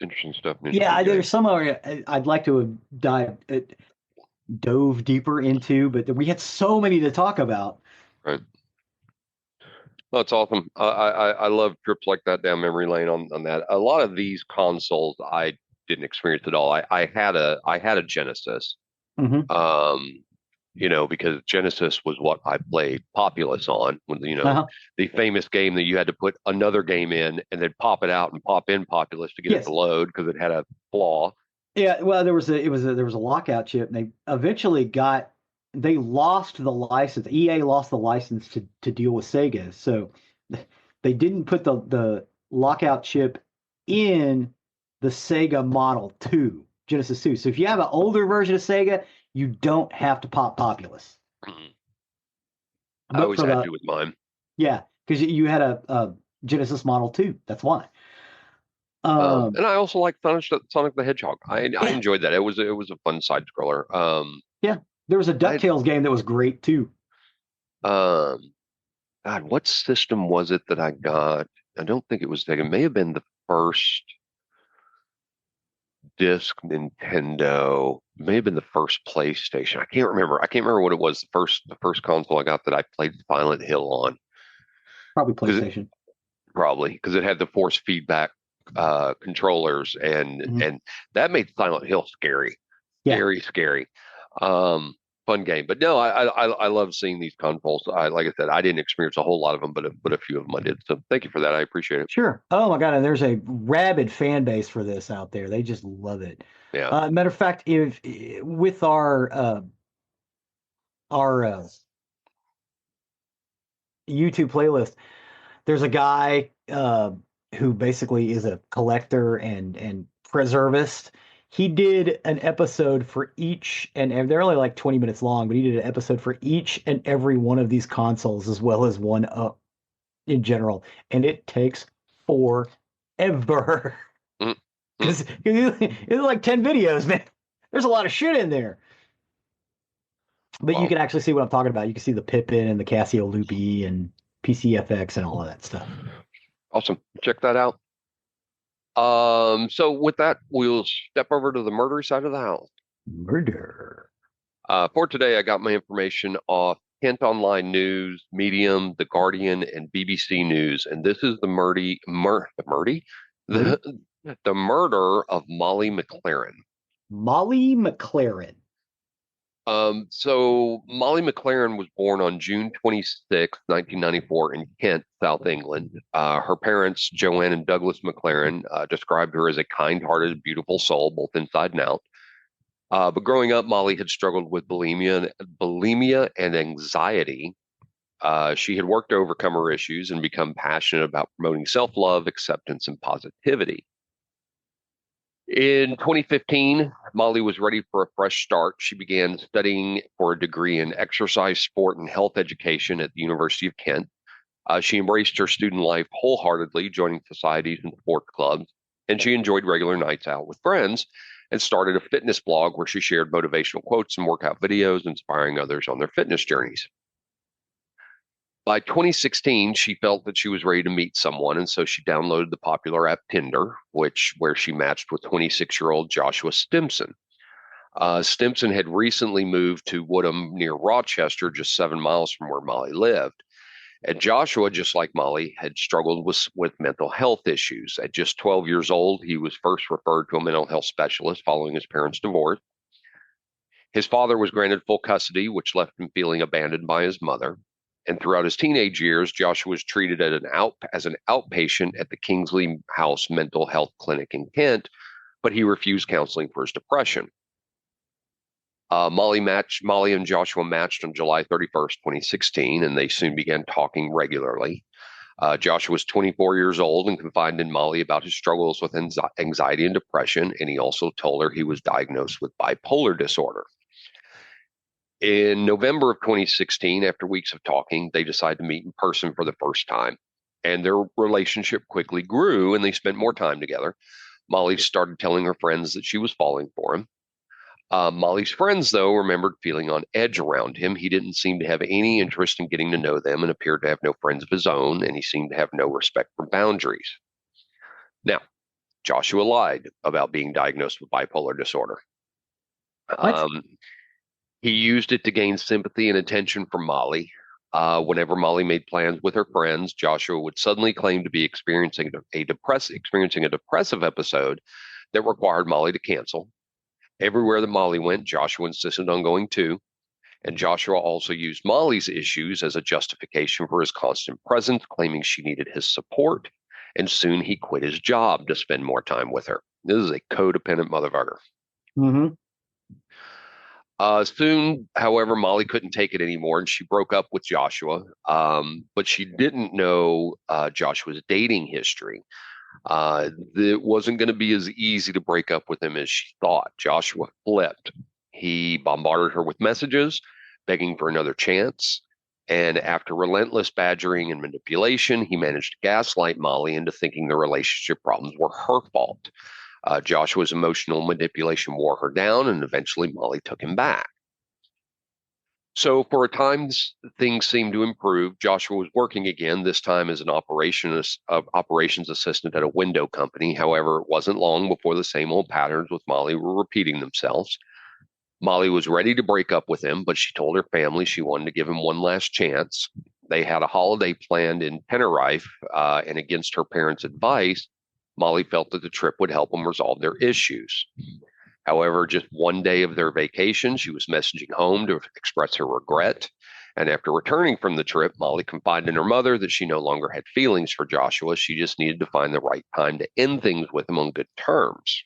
Interesting stuff. Yeah, there's some I'd like to have dove deeper into, but we had so many to talk about. Right. Well, it's awesome. I love trips like that down memory lane on that. A lot of these consoles I didn't experience at all. I had a Genesis. Mm-hmm. Because Genesis was what I played Populous on, when the famous game that you had to put another game in and then pop it out and pop in Populous to get it to load because it had a flaw. Yeah, well, there was a lockout chip, and they eventually lost the license. EA lost the license to deal with Sega, so they didn't put the lockout chip in the Sega Model 2, Genesis 2. So if you have an older version of Sega, you don't have to pop Populous. Mm-hmm. I always had to with mine. Yeah, because you had a Genesis Model 2. That's why. And I also like Sonic the Hedgehog. I enjoyed that. It was a fun side scroller. Yeah, there was a DuckTales game that was great too. God, what system was it that I got? I don't think it was Sega. It may have been the first disc Nintendo. It may have been the first PlayStation. I can't remember. What it was. The first console I got that I played Silent Hill on. Probably PlayStation. Probably because it had the force feedback controllers and that made Silent Hill scary. Scary. Fun game. But no, I love seeing these consoles. Like I said, I didn't experience a whole lot of them, but a few of them I did. So thank you for that. I appreciate it. Sure. Oh my God, and there's a rabid fan base for this out there. They just love it. Yeah. Matter of fact, if with our YouTube playlist, there's a guy who basically is a collector and preservist. He did an episode for each, and they're only like 20 minutes long, but he did an episode for each and every one of these consoles, as well as one up in general. And it takes forever. Because it's like 10 videos, man. There's a lot of shit in there. But you can actually see what I'm talking about. You can see the Pippin and the Casio Loopy and PCFX and all of that stuff. Awesome. Check that out. So with that, we'll step over to the murder side of the house. Murder. For today, I got my information off Kent Online News, Medium, The Guardian, and BBC News. And this is the The, the murder of Molly McLaren. Molly McLaren. So Molly McLaren was born on June 26, 1994 in Kent, South England. Her parents, Joanne and Douglas McLaren, described her as a kind-hearted, beautiful soul, both inside and out. But growing up, Molly had struggled with bulimia and anxiety. She had worked to overcome her issues and become passionate about promoting self-love, acceptance, and positivity. In 2015, Molly was ready for a fresh start. She began studying for a degree in exercise, sport, and health education at the University of Kent. She embraced her student life wholeheartedly, joining societies and sports clubs, and she enjoyed regular nights out with friends and started a fitness blog where she shared motivational quotes and workout videos, inspiring others on their fitness journeys. By 2016, she felt that she was ready to meet someone, and so she downloaded the popular app Tinder, where she matched with 26-year-old Joshua Stimson. Stimson had recently moved to Woodham near Rochester, just 7 miles from where Molly lived. And Joshua, just like Molly, had struggled with mental health issues. At just 12 years old, he was first referred to a mental health specialist following his parents' divorce. His father was granted full custody, which left him feeling abandoned by his mother. And throughout his teenage years, Joshua was treated as an outpatient at the Kingsley House Mental Health Clinic in Kent, but he refused counseling for his depression. Molly and Joshua matched on July 31st, 2016, and they soon began talking regularly. Joshua was 24 years old and confided in Molly about his struggles with anxiety and depression, and he also told her he was diagnosed with bipolar disorder. In November of 2016, after weeks of talking, they decided to meet in person for the first time, and their relationship quickly grew, and they spent more time together. Molly started telling her friends that she was falling for him. Molly's friends, though, remembered feeling on edge around him. He didn't seem to have any interest in getting to know them and appeared to have no friends of his own, and he seemed to have no respect for boundaries. Now, Joshua lied about being diagnosed with bipolar disorder. He used it to gain sympathy and attention from Molly. Whenever Molly made plans with her friends, Joshua would suddenly claim to be experiencing a depressive episode that required Molly to cancel. Everywhere that Molly went, Joshua insisted on going too. And Joshua also used Molly's issues as a justification for his constant presence, claiming she needed his support. And soon he quit his job to spend more time with her. This is a codependent motherfucker. Mm-hmm. Soon, however, Molly couldn't take it anymore, and she broke up with Joshua. But she didn't know Joshua's dating history. It wasn't going to be as easy to break up with him as she thought. Joshua flipped. He bombarded her with messages, begging for another chance. And after relentless badgering and manipulation, he managed to gaslight Molly into thinking the relationship problems were her fault. Joshua's emotional manipulation wore her down, and eventually Molly took him back. So for a time, things seemed to improve. Joshua was working again, this time as an operations assistant at a window company. However, it wasn't long before the same old patterns with Molly were repeating themselves. Molly was ready to break up with him, but she told her family she wanted to give him one last chance. They had a holiday planned in Tenerife, and against her parents' advice, Molly felt that the trip would help them resolve their issues. However, just one day of their vacation, she was messaging home to express her regret. And after returning from the trip, Molly confided in her mother that she no longer had feelings for Joshua. She just needed to find the right time to end things with him on good terms.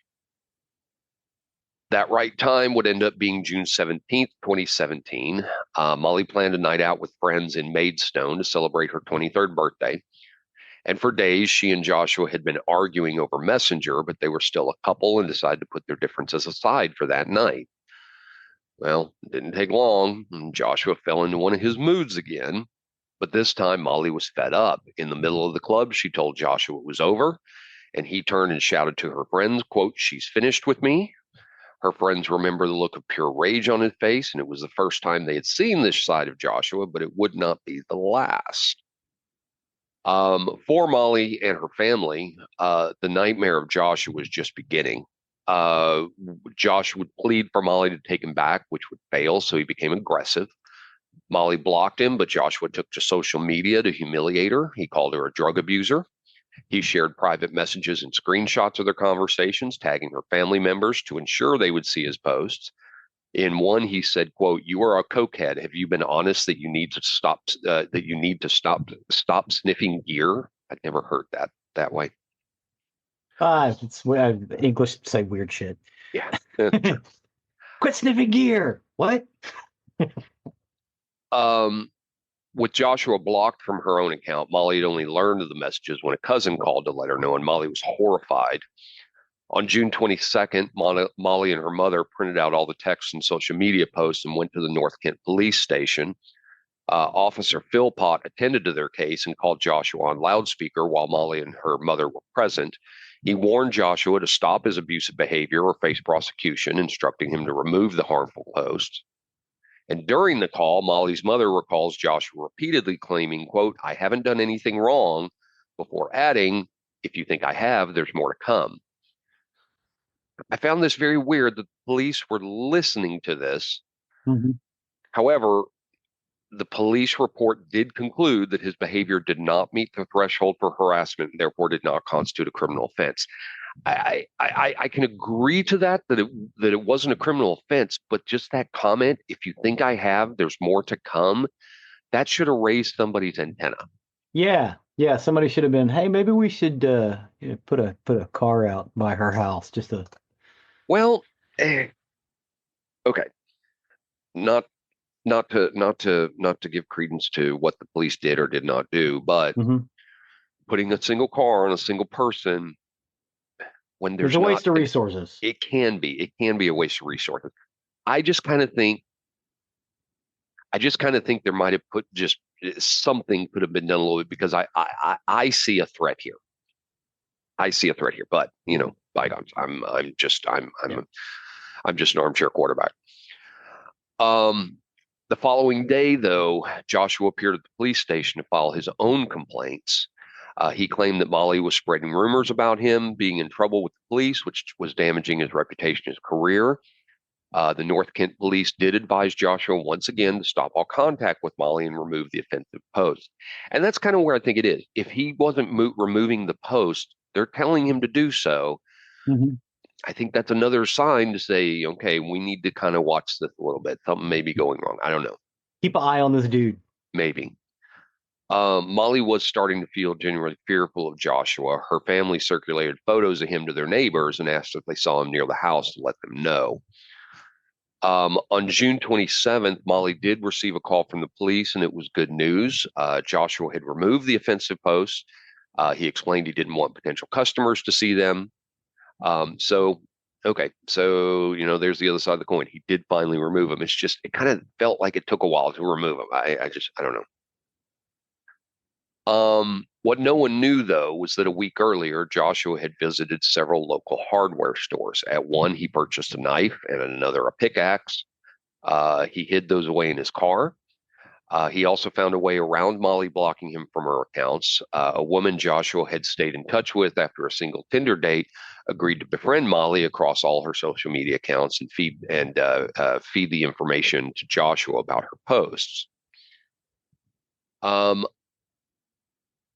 That right time would end up being June 17th, 2017. Molly planned a night out with friends in Maidstone to celebrate her 23rd birthday. And for days, she and Joshua had been arguing over Messenger, but they were still a couple and decided to put their differences aside for that night. Well, it didn't take long, and Joshua fell into one of his moods again. But this time, Molly was fed up. In the middle of the club, she told Joshua it was over, and he turned and shouted to her friends, quote, "She's finished with me." Her friends remember the look of pure rage on his face, and it was the first time they had seen this side of Joshua, but it would not be the last. For Molly and her family, the nightmare of Joshua was just beginning. Josh would plead for Molly to take him back, which would fail, so he became aggressive. Molly blocked him, but Joshua took to social media to humiliate her. He called her a drug abuser. He shared private messages and screenshots of their conversations, tagging her family members to ensure they would see his posts. In one, he said, "quote You are a cokehead. Have you been honest that you need to stop stop sniffing gear?" I'd never heard that way. It's English say weird shit. Yeah. Quit sniffing gear. What? With Joshua blocked from her own account, Molly had only learned of the messages when a cousin called to let her know, and Molly was horrified. On June 22nd, Molly and her mother printed out all the texts and social media posts and went to the North Kent police station. Officer Philpott attended to their case and called Joshua on loudspeaker while Molly and her mother were present. He warned Joshua to stop his abusive behavior or face prosecution, instructing him to remove the harmful posts. And during the call, Molly's mother recalls Joshua repeatedly claiming, quote, "I haven't done anything wrong," before adding, "If you think I have, there's more to come." I found this very weird that the police were listening to this. Mm-hmm. However, the police report did conclude that his behavior did not meet the threshold for harassment and therefore did not constitute a criminal offense. I can agree to that it wasn't a criminal offense, but just that comment, "If you think I have, there's more to come," that should have raised somebody's antenna. Yeah. Somebody should have been, hey, maybe we should put a car out by her house just to. Well, okay, not to give credence to what the police did or did not do, but putting a single car on a single person when there's a waste of resources. It can be a waste of resources. I just kind of think there might have put just something could have been done a little bit, because I see a threat here. But bygones. I'm just an armchair quarterback. The following day, though, Joshua appeared at the police station to file his own complaints. He claimed that Molly was spreading rumors about him being in trouble with the police, which was damaging his reputation and his career. The North Kent police did advise Joshua once again to stop all contact with Molly and remove the offensive post. And that's kind of where I think it is. If he wasn't removing the post, they're telling him to do so. Mm-hmm. I think that's another sign to say, okay, we need to kind of watch this a little bit. Something may be going wrong. I don't know. Keep an eye on this dude. Maybe. Molly was starting to feel genuinely fearful of Joshua. Her family circulated photos of him to their neighbors and asked if they saw him near the house to let them know. On June 27th, Molly did receive a call from the police, and it was good news. Joshua had removed the offensive posts. He explained he didn't want potential customers to see them. So there's the other side of the coin. He did finally remove them. It's just, it kind of felt like it took a while to remove them. I don't know. What no one knew, though, was that a week earlier, Joshua had visited several local hardware stores. At one, he purchased a knife, and at another, a pickaxe. He hid those away in his car. He also found a way around Molly blocking him from her accounts. A woman Joshua had stayed in touch with after a single Tinder date agreed to befriend Molly across all her social media accounts and feed the information to Joshua about her posts.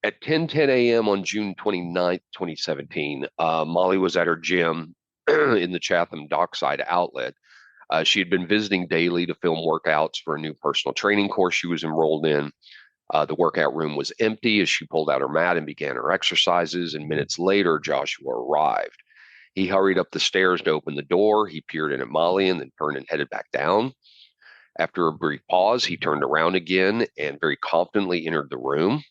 At 10:10 a.m. on June 29th, 2017, Molly was at her gym in the Chatham Dockside outlet. She had been visiting daily to film workouts for a new personal training course she was enrolled in. The workout room was empty as she pulled out her mat and began her exercises, and minutes later, Joshua arrived. He hurried up the stairs to open the door. He peered in at Molly and then turned and headed back down. After a brief pause, he turned around again and very confidently entered the room.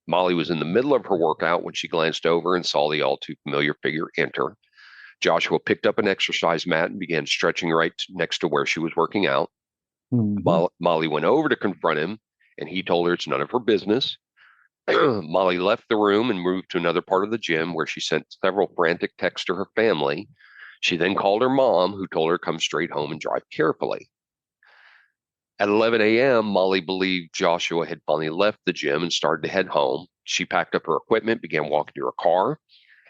Molly was in the middle of her workout when she glanced over and saw the all too familiar figure enter. Joshua picked up an exercise mat and began stretching right next to where she was working out. Mm-hmm. Molly went over to confront him, and he told her it's none of her business. Molly left the room and moved to another part of the gym where she sent several frantic texts to her family. She then called her mom, who told her to come straight home and drive carefully. At 11 a.m., Molly believed Joshua had finally left the gym and started to head home. She packed up her equipment, began walking to her car,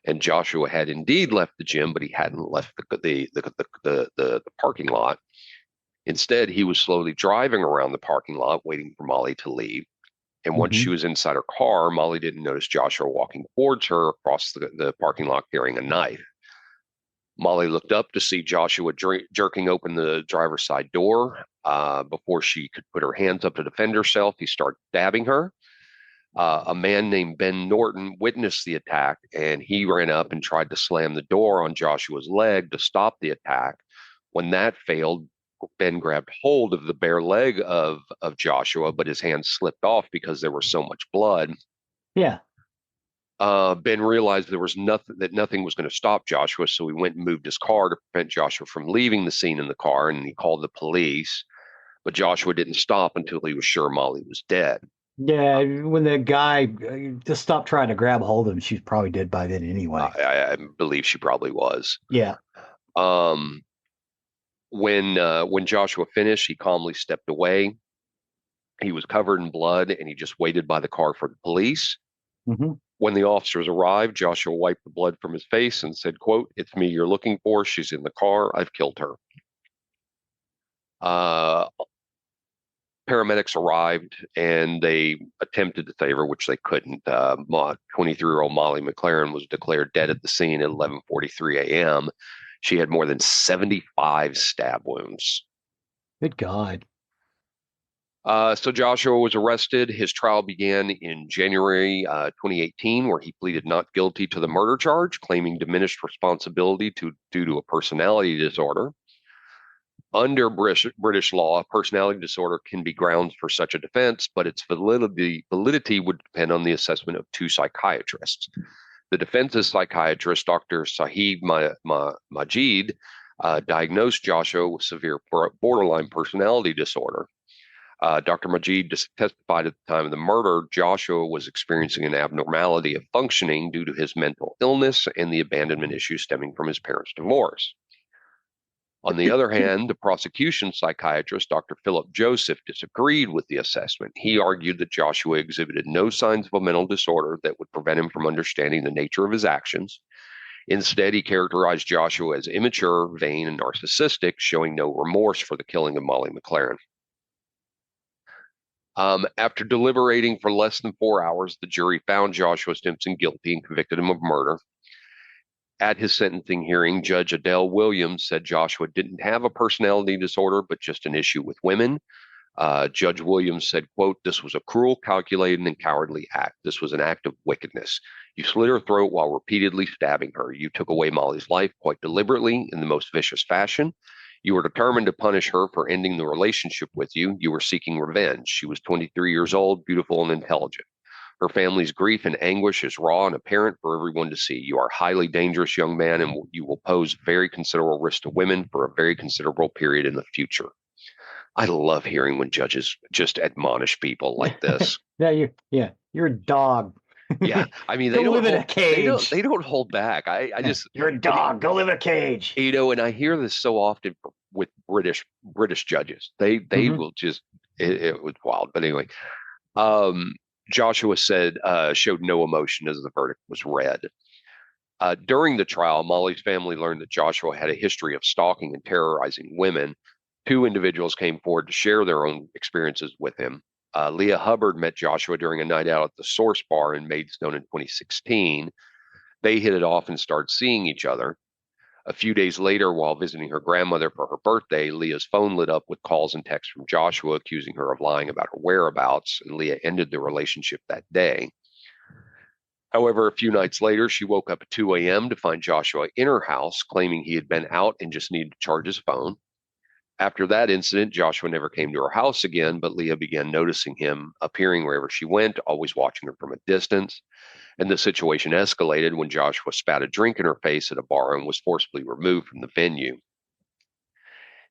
and Joshua had indeed left the gym, but he hadn't left the parking lot. Instead, he was slowly driving around the parking lot, waiting for Molly to leave. And once she was inside her car, Molly didn't notice Joshua walking towards her across the parking lot carrying a knife. Molly looked up to see Joshua jerking open the driver's side door. Before she could put her hands up to defend herself, he started stabbing her. A man named Ben Norton witnessed the attack, and he ran up and tried to slam the door on Joshua's leg to stop the attack. When that failed, Ben grabbed hold of the bare leg of Joshua, but his hand slipped off because there was so much blood. Yeah. Ben realized nothing was going to stop Joshua, so he went and moved his car to prevent Joshua from leaving the scene in the car, and he called the police. But Joshua didn't stop until he was sure Molly was dead. Yeah, when the guy just stopped trying to grab hold of him, she was probably dead by then anyway. I believe she probably was. Yeah. When Joshua finished, he calmly stepped away. He was covered in blood, and he just waited by the car for the police. When the officers arrived, Joshua wiped the blood from his face and said, quote, "It's me you're looking for. She's in the car. I've killed her." Paramedics arrived, and they attempted to save her, which they couldn't. 23-year-old Molly McLaren was declared dead at the scene at 11:43 a.m. She had more than 75 stab wounds. Good God. So Joshua was arrested. His trial began in January 2018, where he pleaded not guilty to the murder charge, claiming diminished responsibility due to a personality disorder. Under British law, a personality disorder can be grounds for such a defense, but its validity would depend on the assessment of two psychiatrists. The defense's psychiatrist, Dr. Sahib Majid, diagnosed Joshua with severe borderline personality disorder. Dr. Majid testified at the time of the murder, Joshua was experiencing an abnormality of functioning due to his mental illness and the abandonment issues stemming from his parents' divorce. On the other hand, the prosecution psychiatrist, Dr. Philip Joseph, disagreed with the assessment. He argued that Joshua exhibited no signs of a mental disorder that would prevent him from understanding the nature of his actions. Instead, he characterized Joshua as immature, vain, and narcissistic, showing no remorse for the killing of Molly McLaren. After deliberating for less than 4 hours, the jury found Joshua Stimson guilty and convicted him of murder. At his sentencing hearing, Judge Adele Williams said Joshua didn't have a personality disorder, but just an issue with women. Judge Williams said, quote, "This was a cruel, calculated, and cowardly act. This was an act of wickedness. You slit her throat while repeatedly stabbing her. You took away Molly's life quite deliberately in the most vicious fashion. You were determined to punish her for ending the relationship with you. You were seeking revenge. She was 23 years old, beautiful, and intelligent. Her family's grief and anguish is raw and apparent for everyone to see. You are a highly dangerous young man, and you will pose very considerable risk to women for a very considerable period in the future." I love hearing when judges just admonish people like this. You're a dog. Yeah, I mean, Go live in a cage. They don't hold back. You're a dog. Go live in a cage. And I hear this so often with British judges. They will just it was wild. But anyway, Joshua showed no emotion as the verdict was read. During the trial, Molly's family learned that Joshua had a history of stalking and terrorizing women. Two individuals came forward to share their own experiences with him. Leah Hubbard met Joshua during a night out at the Source Bar in Maidstone in 2016. They hit it off and started seeing each other. A few days later, while visiting her grandmother for her birthday, Leah's phone lit up with calls and texts from Joshua accusing her of lying about her whereabouts, and Leah ended the relationship that day. However, a few nights later, she woke up at 2 a.m. to find Joshua in her house, claiming he had been out and just needed to charge his phone. After that incident, Joshua never came to her house again, but Leah began noticing him appearing wherever she went, always watching her from a distance. And the situation escalated when Joshua spat a drink in her face at a bar and was forcibly removed from the venue.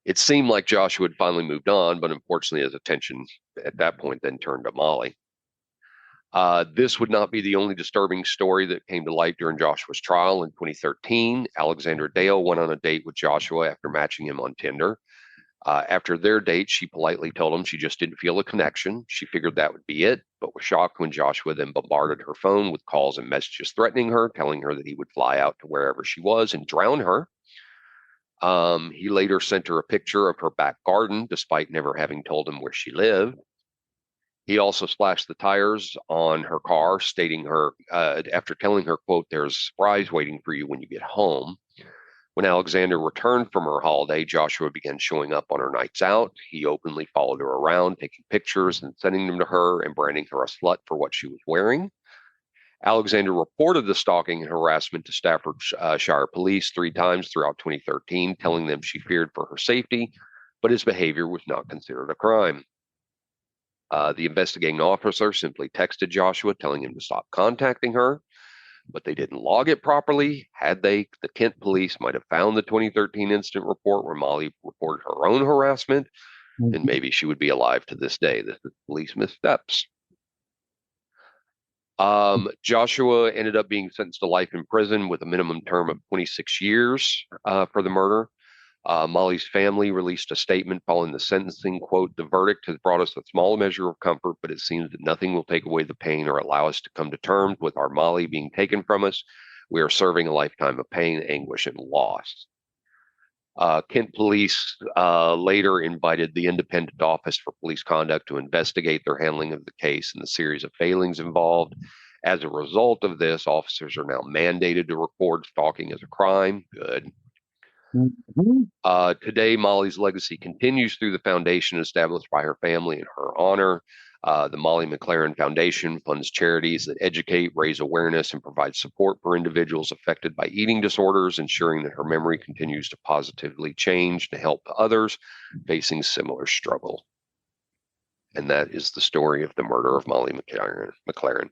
It seemed like Joshua had finally moved on, but unfortunately his attention at that point then turned to Molly. This would not be the only disturbing story that came to light during Joshua's trial. In 2013, Alexandra Dale went on a date with Joshua after matching him on Tinder. After their date, she politely told him she just didn't feel a connection. She figured that would be it, but was shocked when Joshua then bombarded her phone with calls and messages threatening her, telling her that he would fly out to wherever she was and drown her. He later sent her a picture of her back garden, despite never having told him where she lived. He also slashed the tires on her car, stating her, after telling her, quote, "There's a surprise waiting for you when you get home." When Alexander returned from her holiday, Joshua began showing up on her nights out. He openly followed her around, taking pictures and sending them to her and branding her a slut for what she was wearing. Alexander reported the stalking and harassment to Staffordshire police 3 times throughout 2013, telling them she feared for her safety, but his behavior was not considered a crime. The investigating officer simply texted Joshua, telling him to stop contacting her, but they didn't log it properly. Had they, the Kent police might have found the 2013 incident report where Molly reported her own harassment, and maybe she would be alive to this day. This is police missteps. Joshua ended up being sentenced to life in prison with a minimum term of 26 years for the murder. Molly's family released a statement following the sentencing. Quote, "The verdict has brought us a small measure of comfort, but it seems that nothing will take away the pain or allow us to come to terms with our Molly being taken from us. We are serving a lifetime of pain, anguish, and loss." Kent police later invited the Independent Office for Police Conduct to investigate their handling of the case and the series of failings involved. As a result of this, officers are now mandated to record stalking as a crime. Good. Today, Molly's legacy continues through the foundation established by her family in her honor. The Molly McLaren Foundation funds charities that educate, raise awareness, and provide support for individuals affected by eating disorders, ensuring that her memory continues to positively change to help others facing similar struggle. And that is the story of the murder of Molly McLaren.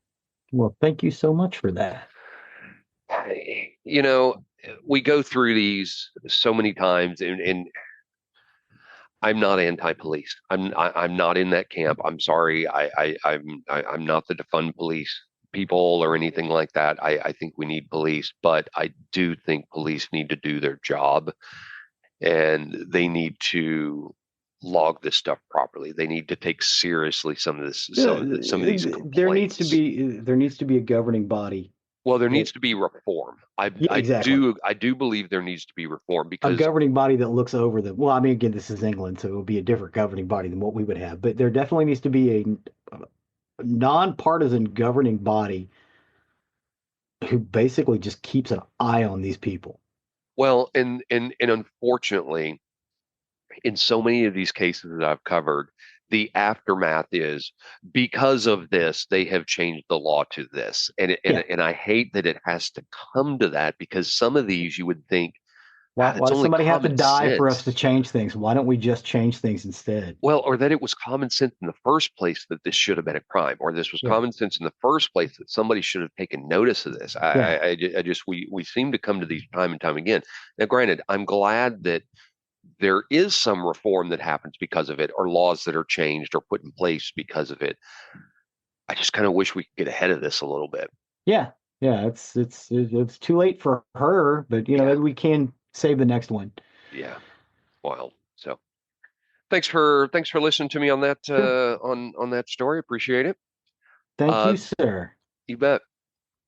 Well, thank you so much for that. You know, we go through these so many times, and I'm not anti-police. I'm not in that camp. I'm sorry. I'm not the defund police people or anything like that. I think we need police, but I do think police need to do their job, and they need to log this stuff properly. They need to take seriously some of this. Some of these complaints. There needs to be a governing body. Well, there needs to be reform. Exactly. I do believe there needs to be reform because a governing body that looks over them. Well, I mean, again, this is England, so it will be a different governing body than what we would have. But there definitely needs to be a nonpartisan governing body who basically just keeps an eye on these people. Well, and unfortunately, in so many of these cases that I've covered, the aftermath is because of this, they have changed the law to this. And I hate that it has to come to that, because some of these you would think, why does somebody have to die for us to change things? Why don't we just change things instead? Well, or that it was common sense in the first place that this should have been a crime, or this was common sense in the first place that somebody should have taken notice of this. We seem to come to these time and time again. Now, granted, I'm glad that there is some reform that happens because of it, or laws that are changed or put in place because of it. I just kind of wish we could get ahead of this a little bit. Yeah. It's too late for her, but maybe we can save the next one. Yeah. Well, so thanks for listening to me on that on that story. Appreciate it. Thank you, sir. You bet.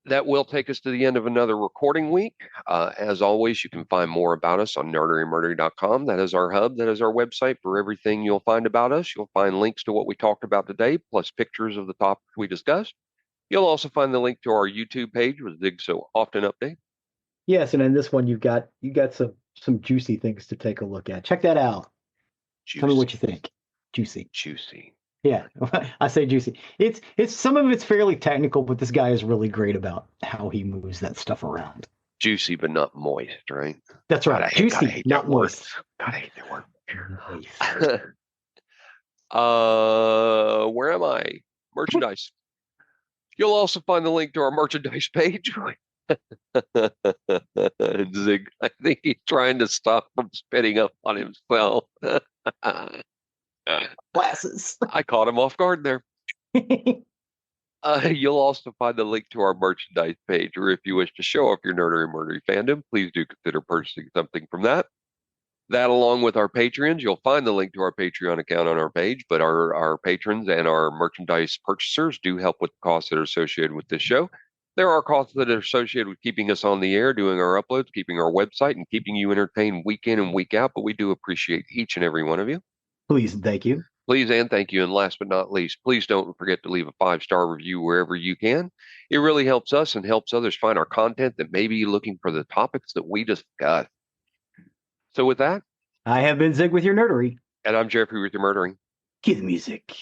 That will take us to the end of another recording week. As always, you can find more about us on nerderyandmurdery.com. That is our hub. That is our website for everything you'll find about us. You'll find links to what we talked about today, plus pictures of the topics we discussed. You'll also find the link to our YouTube page with Zig So Often update. Yes, and in this one, you got some juicy things to take a look at. Check that out. Juicy. Tell me what you think. Juicy. Yeah, I say juicy. It's some of it's fairly technical, but this guy is really great about how he moves that stuff around. Juicy, but not moist, right? That's right. Juicy, not moist. God, I hate that word. Where am I? Merchandise. You'll also find the link to our merchandise page. Zig, I think he's trying to stop from spitting up on himself. Glasses. I caught him off guard there. You'll also find the link to our merchandise page, or if you wish to show off your Nerdery Murdery fandom, please do consider purchasing something from that. That, along with our Patreons, you'll find the link to our Patreon account on our page, but our patrons and our merchandise purchasers do help with the costs that are associated with this show. There are costs that are associated with keeping us on the air, doing our uploads, keeping our website, and keeping you entertained week in and week out, but we do appreciate each and every one of you. Please and thank you. Please and thank you. And last but not least, please don't forget to leave a 5-star review wherever you can. It really helps us and helps others find our content that may be looking for the topics that we discuss. So with that, I have been Zig with your nerdery. and I'm Geoffrey with your murdering. Cue the music.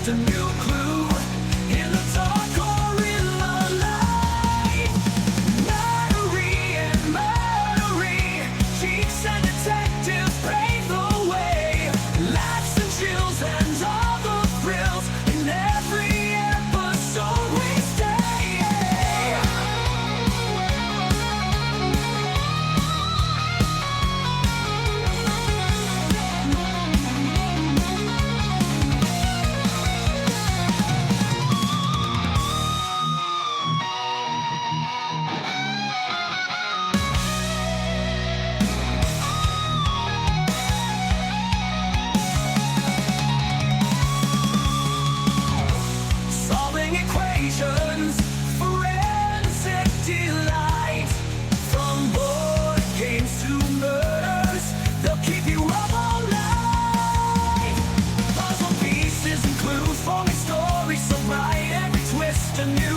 A new clue in the dark or in the light. Murdery and murdery, cheats and detectives pave the way. Laughs and chills and all the thrills in every episode we stay. Solving equations, forensic delight. From board games to murders, they'll keep you up all night. Puzzle pieces and clues, forming stories so bright, every twist a new